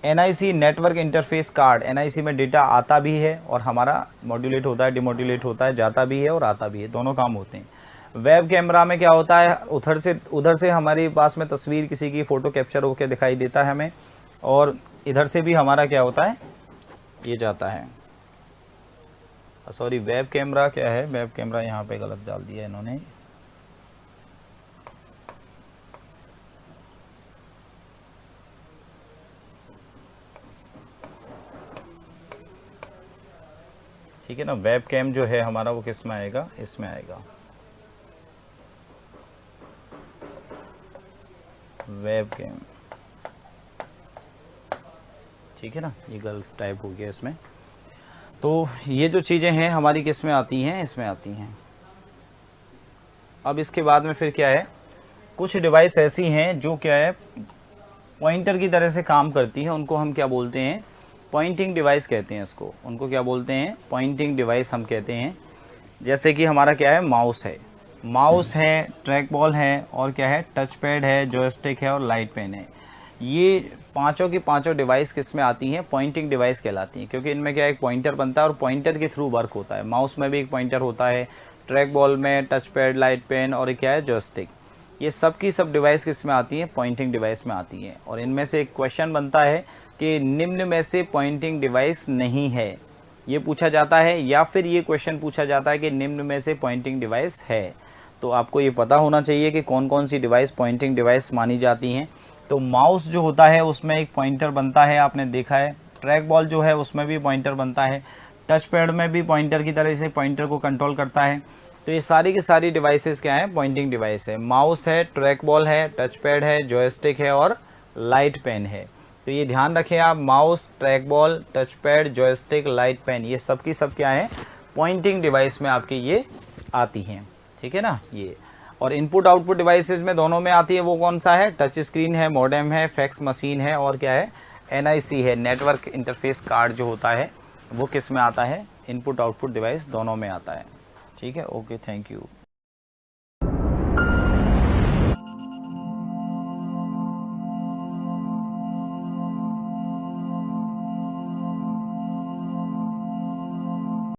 NIC, network interface card, NIC में डेटा आता भी है और हमारा मॉड्यूलेट होता है, डिमॉड्यूलेट होता है, जाता भी है और आता भी है, दोनों काम होते हैं। वेब कैमरा में क्या होता है, उधर से हमारे पास में तस्वीर किसी की फ़ोटो कैप्चर होकर दिखाई देता है हमें, और इधर से भी हमारा क्या होता है, ये जाता है। सॉरी, वेब कैमरा क्या है, वेब कैमरा यहाँ पे गलत डाल दिया इन्होंने। ठीक है ना, वेब कैम जो है हमारा वो किस में आएगा, इसमें आएगा, वेब कैम, ठीक है ना। ये गलत टाइप हो गया इसमें। तो ये जो चीज़ें हैं हमारी किस में आती हैं, इसमें आती हैं। अब इसके बाद में फिर क्या है, कुछ डिवाइस ऐसी हैं जो क्या है, पॉइंटर की तरह से काम करती हैं। उनको हम क्या बोलते हैं, पॉइंटिंग डिवाइस कहते हैं इसको। उनको क्या बोलते हैं, पॉइंटिंग डिवाइस हम कहते हैं। जैसे कि हमारा क्या है, माउस है, ट्रैक बॉल है, और क्या है, टच पैड है, जॉयस्टिक है और लाइट पेन है। ये पांचों की पांचों डिवाइस किस में आती हैं, पॉइंटिंग डिवाइस कहलाती हैं, क्योंकि इनमें क्या एक पॉइंटर बनता है और पॉइंटर के थ्रू वर्क होता है। माउस में भी एक पॉइंटर होता है, ट्रैक बॉल में टच पैड, लाइट पेन और क्या है, जॉयस्टिक। ये सब की सब डिवाइस किस में आती हैं, पॉइंटिंग डिवाइस में आती हैं। और इनमें से एक क्वेश्चन बनता है कि निम्न में से पॉइंटिंग डिवाइस नहीं है, ये पूछा जाता है, या फिर ये क्वेश्चन पूछा जाता है कि निम्न में से पॉइंटिंग डिवाइस है। तो आपको ये पता होना चाहिए कि कौन कौन सी डिवाइस पॉइंटिंग डिवाइस मानी जाती हैं। तो माउस जो होता है उसमें एक पॉइंटर बनता है, आपने देखा है। ट्रैक बॉल जो है उसमें भी पॉइंटर बनता है। टच पैड में भी पॉइंटर की तरह से पॉइंटर को कंट्रोल करता है। तो ये सारी की सारी डिवाइसेस क्या है, पॉइंटिंग डिवाइस है। माउस है, ट्रैक बॉल है, टच पैड है, जॉयस्टिक है और लाइट पेन है। तो ये ध्यान रखें आप, mouse, track ball, touch pad, joystick, light pen, ये सब की सब क्या है, पॉइंटिंग डिवाइस में आपकी ये आती हैं, ठीक है ना। ये और इनपुट आउटपुट डिवाइसेस में दोनों में आती है। वो कौन सा है, टच स्क्रीन है, मॉडेम है, फैक्स मशीन है और क्या है, NIC है, नेटवर्क इंटरफेस कार्ड जो होता है वो किस में आता है, इनपुट आउटपुट डिवाइस दोनों में आता है, ठीक है। Okay, thank you.